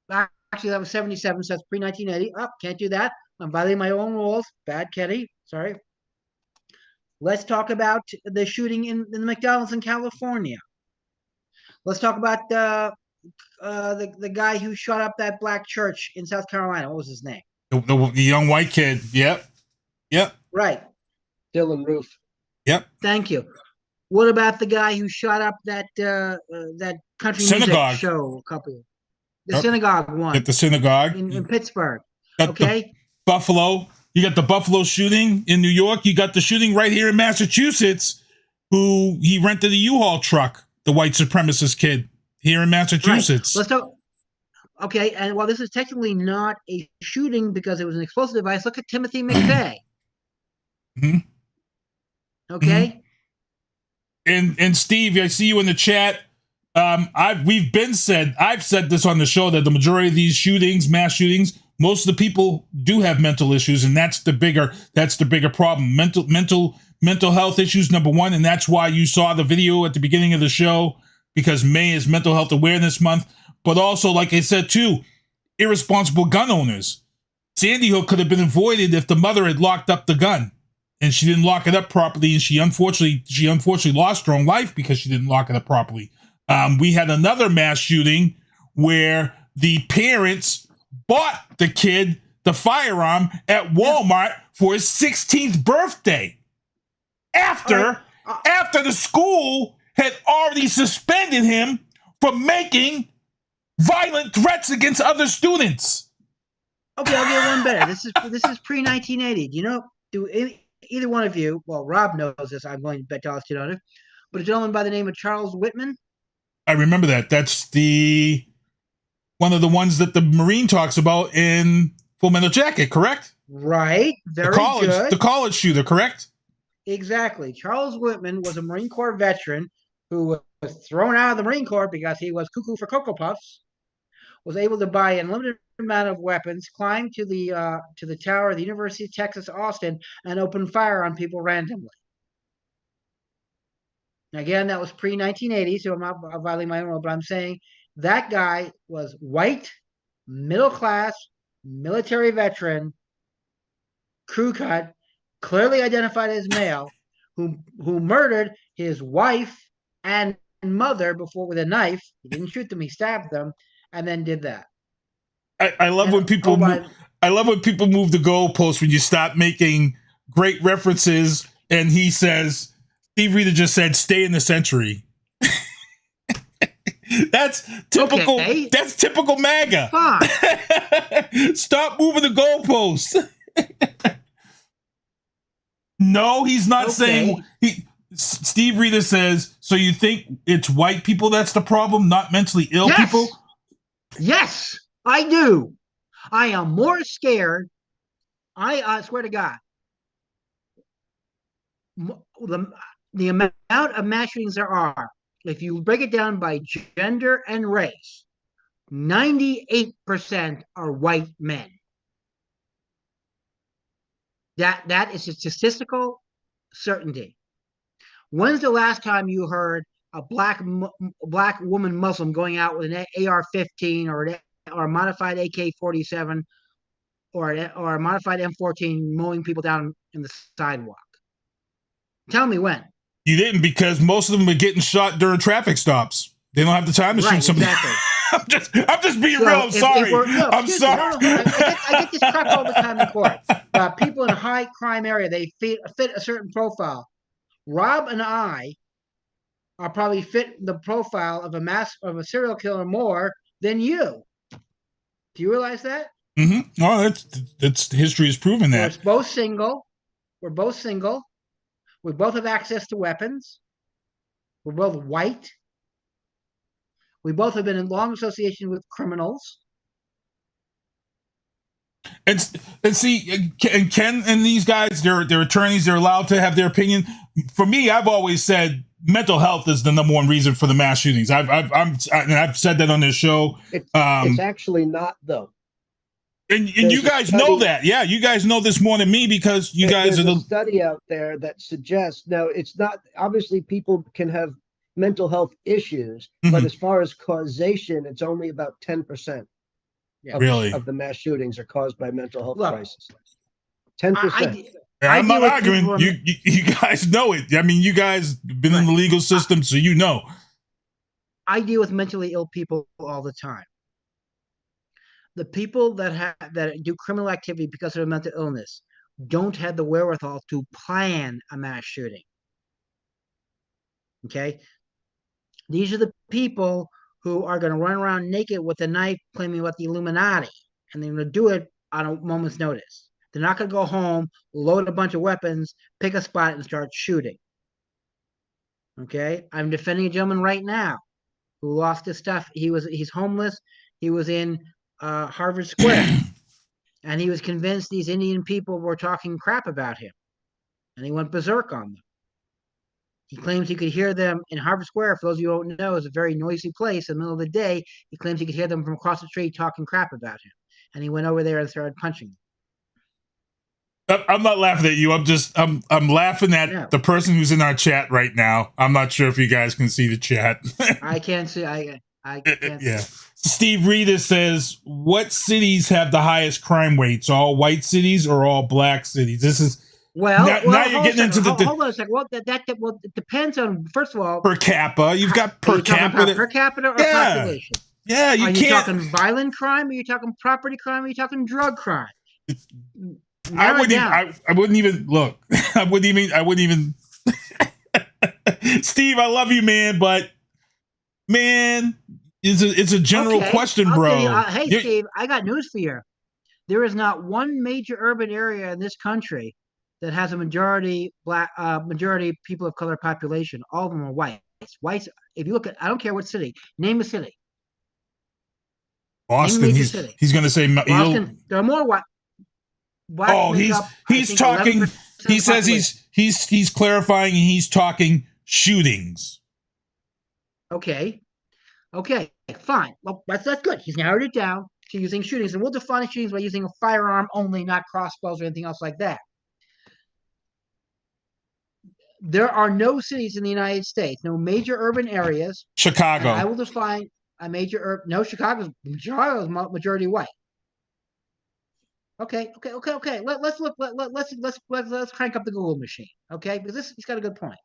Actually, that was 1977, so that's pre-1980. Oh, can't do that. I'm violating my own rules. Bad, Kenny. Sorry. Let's talk about the shooting in the McDonald's in California. Let's talk about the guy who shot up that black church in South Carolina. What was his name? The young white kid. Yep. Right. Dylan Roof. Yep. Thank you. What about the guy who shot up that country synagogue music show? The synagogue one. At the synagogue in Pittsburgh. Okay. Buffalo. You got the Buffalo shooting in New York. You got the shooting right here in Massachusetts who he rented a U-Haul truck, the white supremacist kid here in Massachusetts. Right. Let's talk. Okay, and while this is technically not a shooting because it was an explosive device, look at Timothy McVeigh. Mm-hmm. Okay. Mm-hmm. And Steve, I see you in the chat. I've said this on the show that the majority of these shootings, mass shootings, most of the people do have mental issues, and that's the bigger problem. Mental health issues, number one, and that's why you saw the video at the beginning of the show, because May is Mental Health Awareness Month. But also, like I said too, irresponsible gun owners. Sandy Hook could have been avoided if the mother had locked up the gun, and she didn't lock it up properly, and she unfortunately lost her own life because she didn't lock it up properly. We had another mass shooting where the parents bought the kid the firearm at Walmart for his 16th birthday after the school had already suspended him for making violent threats against other students. Okay, I'll get one better. This is pre-1980. Do either one of you? Well, Rob knows this. I'm going to bet dollars on it. But a gentleman by the name of Charles Whitman. I remember that. That's one of the ones that the Marine talks about in Full Metal Jacket, correct? Right. Very good. The college shooter, correct? Exactly. Charles Whitman was a Marine Corps veteran who was thrown out of the Marine Corps because he was cuckoo for Cocoa Puffs, was able to buy an unlimited amount of weapons, climb to the tower of the University of Texas, Austin, and open fire on people randomly. Again, that was pre-1980, so I'm not violating my own rule, but I'm saying that guy was white, middle class, military veteran, crew cut, clearly identified as male, who murdered his wife and mother before with a knife. He didn't shoot them; he stabbed them, and then did that. I love when people move the goalposts when you stop making great references. And he says, Steve Rita just said, "Stay in the century." That's typical. Okay. That's typical MAGA. Stop moving the goalposts. No, he's not saying. Steve Rita says, so you think it's white people that's the problem, not mentally ill people? Yes, I do. I am more scared. I swear to God. The amount of mass shootings there are, if you break it down by gender and race, 98% are white men. That is a statistical certainty. When's the last time you heard a black woman Muslim going out with an AR-15 or a modified AK-47 or a modified M14 mowing people down in the sidewalk? Tell me when. You didn't, because most of them are getting shot during traffic stops. They don't have the time to shoot somebody. Exactly. I'm just being real. I'm sorry. I'm sorry. I get this crap all the time in court. People in a high crime area, they fit a certain profile. Rob and I are probably fit the profile of a serial killer more than you. Do you realize that? Mm-hmm. Oh, that's history has proven that. We're both single. We both have access to weapons. We're both white. We both have been in long association with criminals. And see, and Ken and these guys, they're attorneys. They're allowed to have their opinion. For me, I've always said mental health is the number one reason for the mass shootings. I've said that on this show. It's actually not, though. And you guys know that. Yeah, you guys know this more than me because you guys are the study out there that suggests, now it's not, obviously people can have mental health issues, but as far as causation, it's only about 10% of the mass shootings are caused by mental health crisis. 10%. I'm not arguing. You guys know it. I mean, you guys have been in the legal system, so you know. I deal with mentally ill people all the time. The people that do criminal activity because of a mental illness don't have the wherewithal to plan a mass shooting. Okay? These are the people who are going to run around naked with a knife claiming about the Illuminati, and they're going to do it on a moment's notice. They're not going to go home, load a bunch of weapons, pick a spot, and start shooting. Okay, I'm defending a gentleman right now who lost his stuff. He's homeless. He was in Harvard Square, and he was convinced these Indian people were talking crap about him, and he went berserk on them. He claims he could hear them in Harvard Square. For those of you who don't know, is a very noisy place in the middle of the day. He claims he could hear them from across the street talking crap about him, and he went over there and started punching them. I'm not laughing at you. I'm laughing at the person who's in our chat right now. I'm not sure if you guys can see the chat. I can't see. I can't. Yeah. Steve Rita says, "What cities have the highest crime rates? All white cities or all black cities?" This is now you're getting into the hold on a second. Well, that it depends on, first of all, per capita. You've got per capita, per capita or population. Yeah, Are you talking violent crime? Are you talking property crime? Are you talking drug crime? I wouldn't even look. I wouldn't even. Steve, I love you, man, but man, it's a general question, bro. Steve, I got news for you. There is not one major urban area in this country that has a majority people of color population. All of them are whites. Whites. If you look at, I don't care what city. Name a city. Boston. He's going to say Boston. There are more white. He's talking. He says he's clarifying. And he's talking shootings. Okay, fine. Well, that's good. He's narrowed it down to using shootings, and we'll define shootings by using a firearm only, not crossbows or anything else like that. There are no cities in the United States, no major urban areas. Chicago. I will define a major urban. No, Chicago's majority white. Okay. Let's look. Let's crank up the Google machine. Okay, because he's got a good point.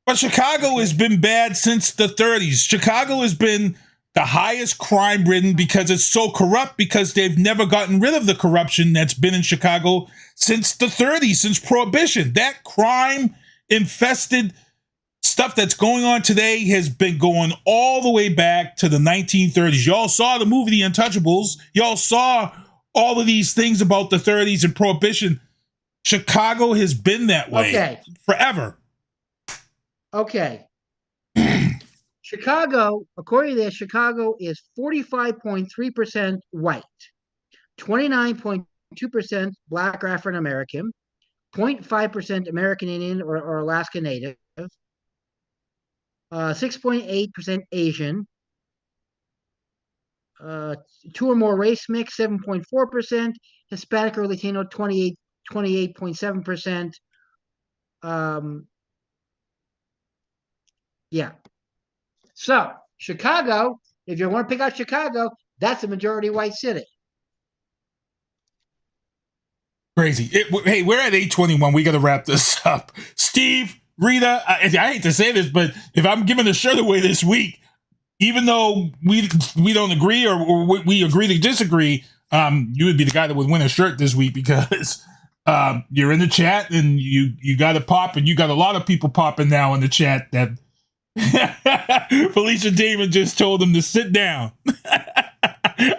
But Chicago has been bad since the 30s. Chicago has been the highest crime-ridden because it's so corrupt, because they've never gotten rid of the corruption that's been in Chicago since the 30s, since Prohibition. That crime-infested stuff that's going on today has been going all the way back to the 1930s. Y'all saw the movie The Untouchables. Y'all saw all of these things about the 30s and Prohibition. Chicago has been that way forever. Okay. Chicago, according to this, Chicago is 45.3% white, 29.2% Black or African American, 0.5% American Indian or Alaska Native, 6.8% Asian, 2 or more race mix, 7.4%, Hispanic or Latino, 28.7%. Yeah. So Chicago, if you want to pick out Chicago, that's a majority white city. Crazy. Hey, we're at 8:21. We got to wrap this up. Steve, Rita, I hate to say this, but if I'm giving the shirt away this week, even though we don't agree or we agree to disagree, you would be the guy that would win a shirt this week, because you're in the chat and you got to pop, and you got a lot of people popping now in the chat that Felicia Damon just told him to sit down.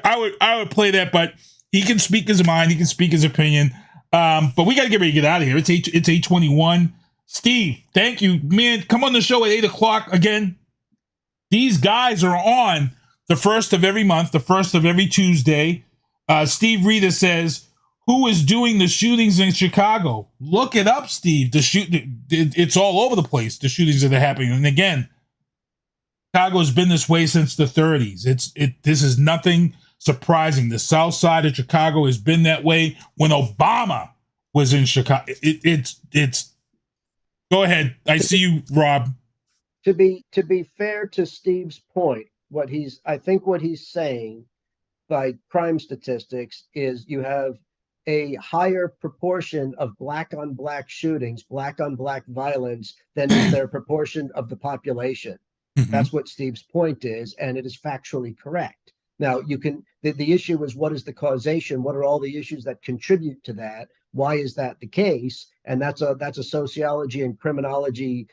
I would play that, but he can speak his mind. He can speak his opinion. But we got to get ready to get out of here. It's 8:21. Steve, thank you, man. Come on the show at 8:00 again. These guys are on the first of every month, the first of every Tuesday. Steve Rita says, "Who is doing the shootings in Chicago?" Look it up, Steve. It's all over the place, the shootings that are happening. And again, Chicago's been this way since the 30s. This is nothing surprising. The South Side of Chicago has been that way when Obama was in Chicago. It's. Go ahead. I see you, Rob. To be fair to Steve's point, I think what he's saying by crime statistics is you have a higher proportion of black on black shootings, black on black violence than is their proportion of the population. Mm-hmm. That's what Steve's point is, and it is factually correct. Now, the issue is, what is the causation? What are all the issues that contribute to that? Why is that the case? And that's a sociology and criminology,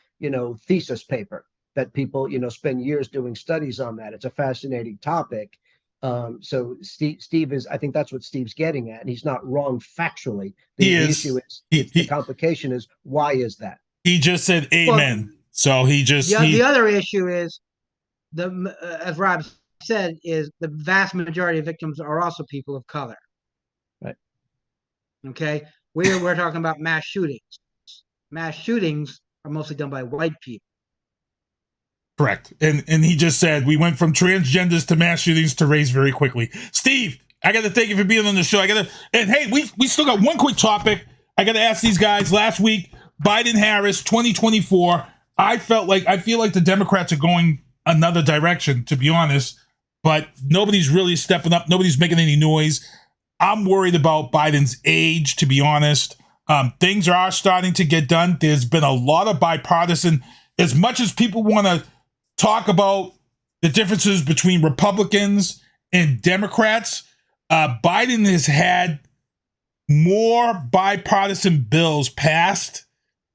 thesis paper that people, spend years doing studies on that. It's a fascinating topic. So Steve is, I think that's what Steve's getting at, and he's not wrong factually. The issue is, the complication is, why is that? He just said amen. So he just the other issue is as Rob said, is the vast majority of victims are also people of color. Right. Okay. We're talking about mass shootings. Mass shootings are mostly done by white people. correct. And he just said we went from transgenders to mass shootings to race very quickly. Steve, I got to thank you for being on the show. And hey, we still got one quick topic. I got to ask these guys. Last week, Biden-Harris 2024. I feel like the Democrats are going another direction, to be honest, but nobody's really stepping up. Nobody's making any noise. I'm worried about Biden's age, to be honest. Things are starting to get done. There's been a lot of bipartisan, as much as people want to talk about the differences between Republicans and Democrats, Biden has had more bipartisan bills passed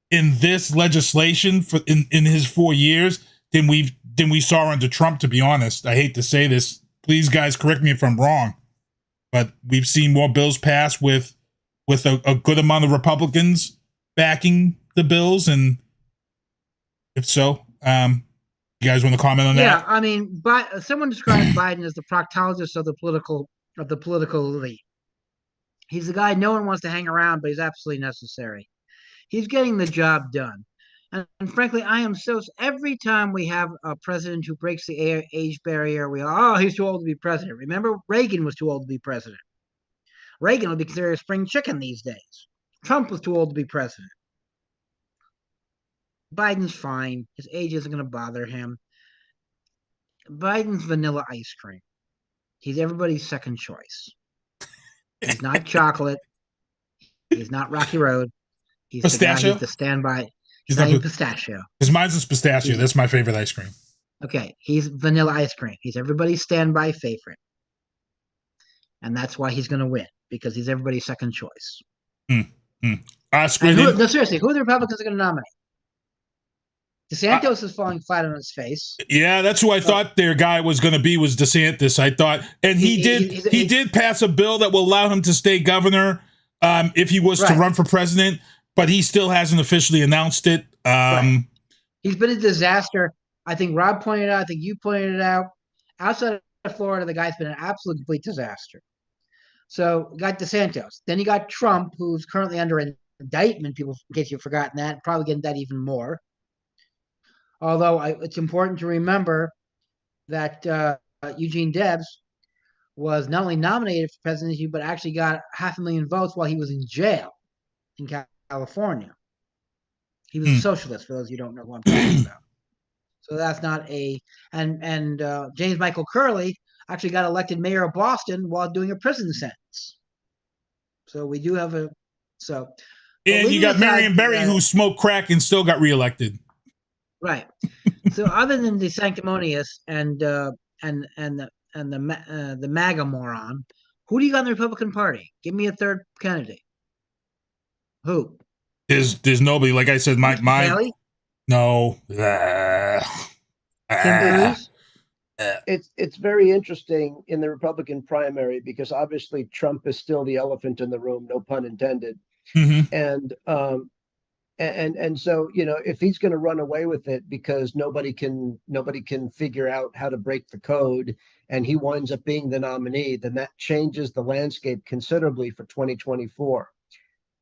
in this legislation in his 4 years than we saw under Trump, to be honest. I hate to say this. Please, guys, correct me if I'm wrong. But we've seen more bills passed with a good amount of Republicans backing the bills. And if so, you guys want to comment on that? Yeah, I mean, someone described Biden as the proctologist of the political elite. He's the guy no one wants to hang around, but he's absolutely necessary. He's getting the job done. And frankly, I am every time we have a president who breaks the age barrier, he's too old to be president. Remember, Reagan was too old to be president. Reagan would be considered a spring chicken these days. Trump was too old to be president. Biden's fine. His age isn't going to bother him. Biden's vanilla ice cream. He's everybody's second choice. He's not chocolate. He's not Rocky Road. He's pistachio? The standby. He's not even pistachio. Because mine's is pistachio. That's my favorite ice cream. Okay, he's vanilla ice cream. He's everybody's standby favorite. And that's why he's going to win, because he's everybody's second choice. Seriously, who are the Republicans going to nominate? DeSantis is falling flat on his face. Yeah, that's who I thought their guy was going to be, was DeSantis. I thought, and he did pass a bill that will allow him to stay governor if he was to run for president, but he still hasn't officially announced it. He's been a disaster. I think Rob pointed out. I think you pointed it out. Outside of Florida, the guy's been an absolute complete disaster. So got DeSantis. Then you got Trump, who's currently under indictment. People, in case you've forgotten that, probably getting that even more. Although it's important to remember that Eugene Debs was not only nominated for presidency, but actually got 500,000 votes while he was in jail in California. He was a socialist, for those of you who don't know who I'm talking about. So that's not and James Michael Curley actually got elected mayor of Boston while doing a prison sentence. So we do have and you got Marion Barry, who smoked crack and still got reelected. Right. So other than the sanctimonious and the MAGA moron, who do you got in the Republican Party? Give me a third candidate. Who? There's nobody. Like I said, my Haley? No. It's very interesting in the Republican primary, because obviously Trump is still the elephant in the room, no pun intended. Mm-hmm. And so, if he's going to run away with it because nobody can figure out how to break the code, and he winds up being the nominee, then that changes the landscape considerably for 2024.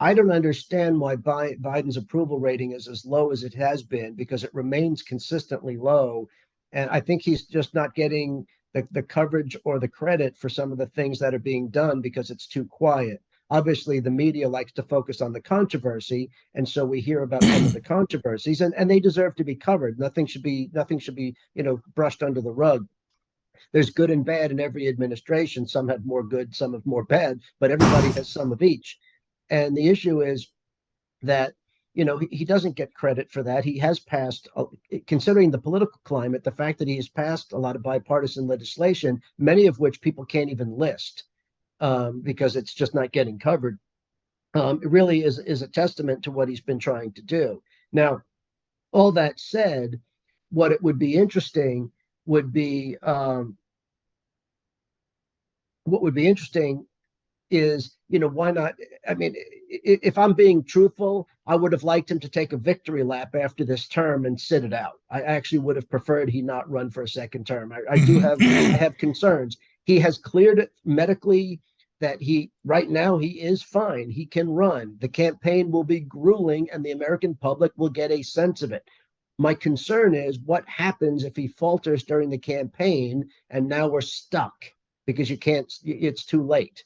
I don't understand why Biden's approval rating is as low as it has been, because it remains consistently low. And I think he's just not getting the coverage or the credit for some of the things that are being done because it's too quiet. Obviously, the media likes to focus on the controversy, and so we hear about some of the controversies, and they deserve to be covered. Nothing should be brushed under the rug. There's good and bad in every administration. Some have more good, some have more bad, but everybody has some of each. And the issue is that he doesn't get credit for that. He has passed, considering the political climate, the fact that he has passed a lot of bipartisan legislation, many of which people can't even list. Because it's just not getting covered. It really is a testament to what he's been trying to do. Now, all that said, what it would be interesting would be what would be interesting is, why not? I mean, if I'm being truthful, I would have liked him to take a victory lap after this term and sit it out. I actually would have preferred he not run for a second term. I have concerns. He has cleared it medically that right now he is fine. He can run. The campaign will be grueling and the American public will get a sense of it. My concern is what happens if he falters during the campaign and now we're stuck because it's too late.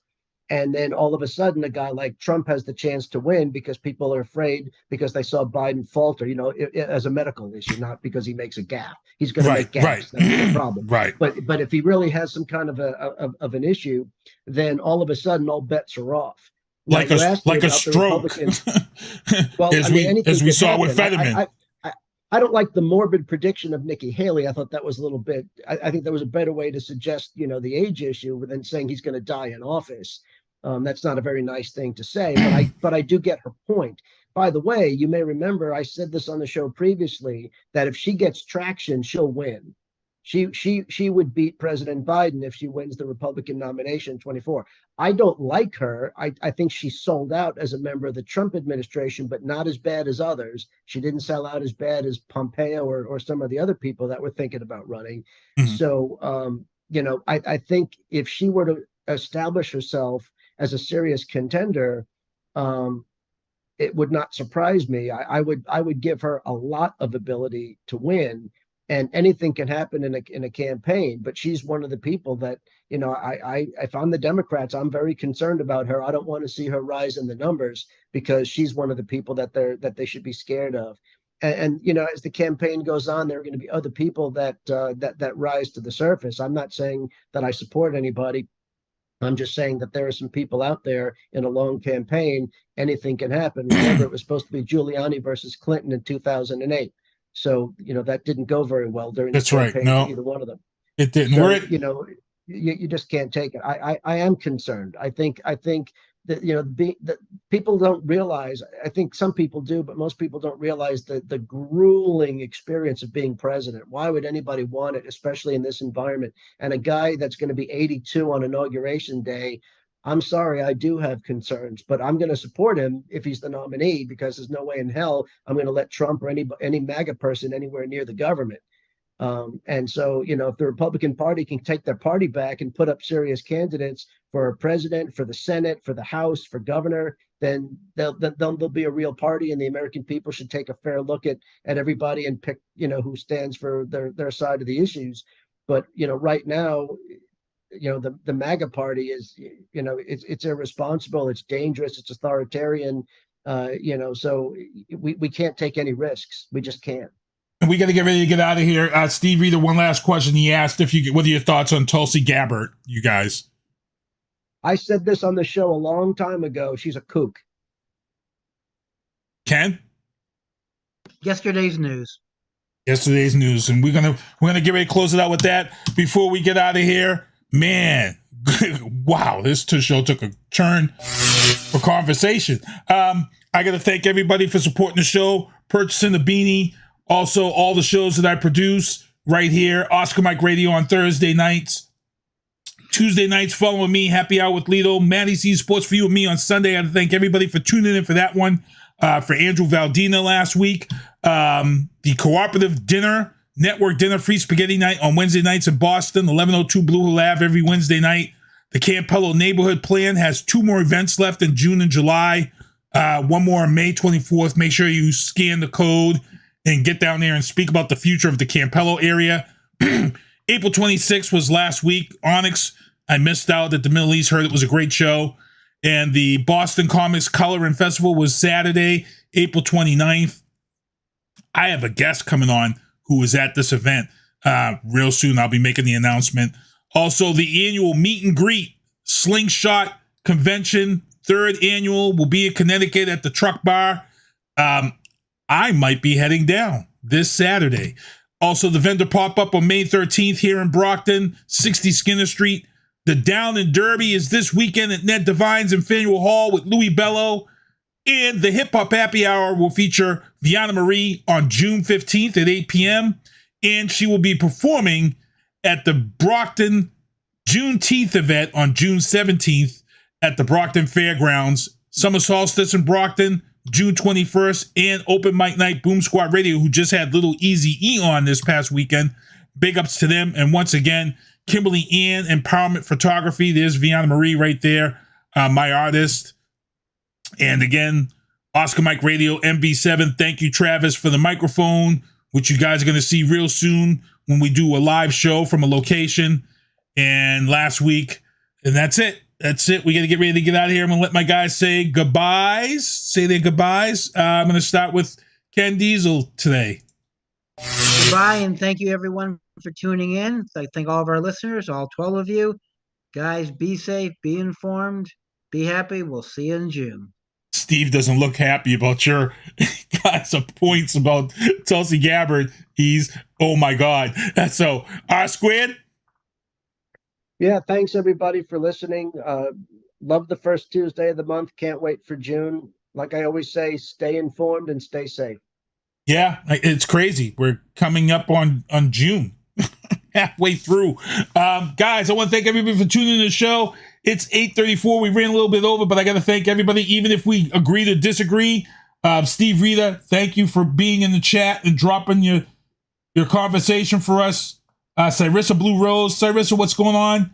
And then all of a sudden, a guy like Trump has the chance to win because people are afraid because they saw Biden falter, as a medical issue, not because he makes a gaffe. He's going to make gaffes. Right. That's the problem. Right. But if he really has some kind of an issue, then all of a sudden, all bets are off. Now, like a stroke. Well, as we saw with Fetterman. I don't like the morbid prediction of Nikki Haley. I thought that was a little bit. I think there was a better way to suggest, the age issue than saying he's going to die in office. That's not a very nice thing to say, but I do get her point. By the way, you may remember I said this on the show previously that if she gets traction, she'll win. She would beat President Biden if she wins the Republican nomination in 24. I don't like her. I think she sold out as a member of the Trump administration, but not as bad as others. She didn't sell out as bad as Pompeo or some of the other people that were thinking about running. Mm-hmm. So, I think if she were to establish herself as a serious contender, it would not surprise me. I would give her a lot of ability to win. And anything can happen in a campaign, but she's one of the people that, if I'm the Democrats, I'm very concerned about her. I don't want to see her rise in the numbers because she's one of the people that they should be scared of. And as the campaign goes on, there are going to be other people that rise to the surface. I'm not saying that I support anybody. I'm just saying that there are some people out there in a long campaign. Anything can happen. Remember, it was supposed to be Giuliani versus Clinton in 2008. So, that didn't go very well during the campaign for either one of them. It didn't. So, you just can't take it. I am concerned. I think that, that people don't realize, I think some people do, but most people don't realize the grueling experience of being president. Why would anybody want it, especially in this environment? And a guy that's going to be 82 on Inauguration Day, I'm sorry, I do have concerns, but I'm going to support him if he's the nominee because there's no way in hell I'm going to let Trump or any MAGA person anywhere near the government. And so, if the Republican Party can take their party back and put up serious candidates for president, for the Senate, for the House, for governor, then there'll be a real party, and the American people should take a fair look at everybody and pick, who stands for their side of the issues. But, right now, the MAGA party is, it's irresponsible, it's dangerous, it's authoritarian, so we can't take any risks. We just can't. And we got to get ready to get out of here. Steve Reader, one last question. He asked what are your thoughts on Tulsi Gabbard, you guys? I said this on the show a long time ago. She's a kook. Ken? Yesterday's news. And we're gonna get ready to close it out with that. Before we get out of here, man, wow, this show took a turn for conversation. I got to thank everybody for supporting the show, purchasing the beanie. Also, all the shows that I produce right here, Oscar Mike Radio on Thursday nights. Tuesday nights, following me, Happy Hour with Lito. Matty C Sports for You and me on Sunday. I got to thank everybody for tuning in for that one. For Andrew Valdina last week. The Cooperative Dinner, Network Dinner, Free Spaghetti Night on Wednesday nights in Boston, 1102 Blue Hill Ave every Wednesday night. The Campello Neighborhood Plan has 2 more events left in June and July. One more on May 24th. Make sure you scan the code and get down there and speak about the future of the Campello area. April 26th was last week. Onyx, I missed out at the Middle East. Heard it was a great show. And the Boston Comics Color and Festival was Saturday, April 29th. I have a guest coming on who is at this event real soon. I'll be making the announcement. Also, the annual meet and greet Slingshot Convention, 3rd annual, will be in Connecticut at the Truck Bar. I might be heading down this Saturday. Also, the vendor pop-up on May 13th here in Brockton, 60 Skinner Street. The Down and Derby is this weekend at Ned Devine's in Faneuil Hall with Louis Bello. And the Hip Hop Happy Hour will feature Vianna Marie on June 15th at 8 p.m. And she will be performing at the Brockton Juneteenth event on June 17th at the Brockton Fairgrounds, Summer Solstice in Brockton, June 21st, and Open Mic Night Boom Squad Radio, who just had Little Easy E on this past weekend. Big ups to them. And once again, Kimberly Ann, Empowerment Photography. There's Vianna Marie right there, my artist. And again, Oscar Mike Radio, MV7. Thank you, Travis, for the microphone, which you guys are going to see real soon when we do a live show from a location. And last week, and that's it. That's it. We got to get ready to get out of here. I'm going to let my guys say goodbyes. Say their goodbyes. I'm going to start with Ken Diesel today. Goodbye, and thank you, everyone, for tuning in. I thank all of our listeners, all 12 of you. Guys, be safe, be informed, be happy. We'll see you in June. Steve doesn't look happy about your guys' points about Tulsi Gabbard. He's, oh my God. That's so. R squared? Yeah, thanks everybody for listening. Love the first Tuesday of the month. Can't wait for June. Like I always say, stay informed and stay safe. Yeah, it's crazy. We're coming up on June, halfway through. Guys, I want to thank everybody for tuning in to the show. It's 8:34. We ran a little bit over, but I got to thank everybody, even if we agree to disagree. Steve Rita, thank you for being in the chat and dropping your conversation for us. Cyrissa Blue Rose. Cyrissa, what's going on?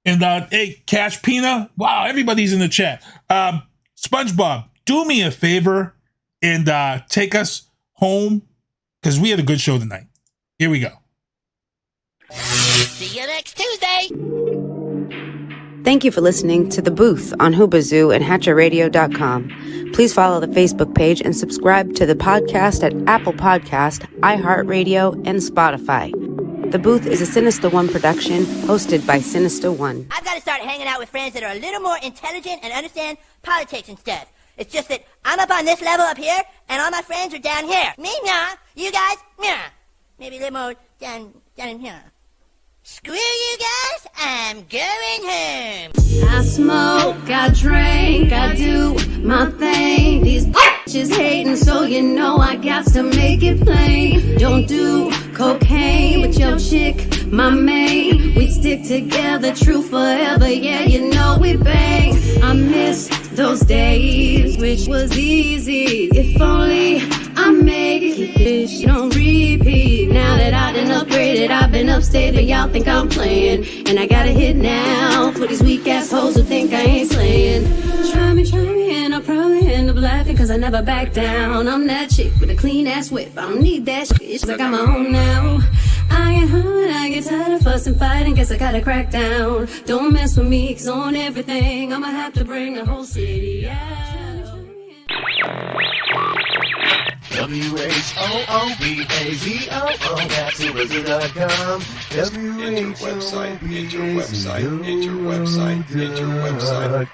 And hey, Cash Pina. Wow, everybody's in the chat. SpongeBob, do me a favor and take us home, because we had a good show tonight. Here we go. See you next Tuesday. Thank you for listening to The Booth on Hoobazoo and HatcherRadio.com. Please follow the Facebook page and subscribe to the podcast at Apple Podcast, iHeartRadio, and Spotify. The Booth is a Sinister One production hosted by Sinister One. I've got to start hanging out with friends that are a little more intelligent and understand politics and stuff. It's just that I'm up on this level up here, and all my friends are down here. Me, nah. You guys, nah. Maybe a little more down in here. Screw you guys, I'm going home. I smoke, I drink, I do my thing. These bitches hating, so you know I got to make it plain. Don't do cocaine with your chick, my main. We stick together, true forever, yeah, you know we bang. I miss those days, which was easy. If only I make it, bitch, don't repeat. Now that I done upgraded, I've been upstate, and y'all think I'm playing. And I got a hit now for these weak assholes who think I ain't slaying. Try me, and I'll probably end up laughing, cause I never back down. I'm that chick with a clean ass whip. I don't need that shit, I got my own now. I get hard, I get tired of fussing, fighting, guess I gotta crack down. Don't mess with me, cause on everything, I'ma have to bring the whole city out. WHOOBAZOO, that's Hoobazoo.com. Enter website.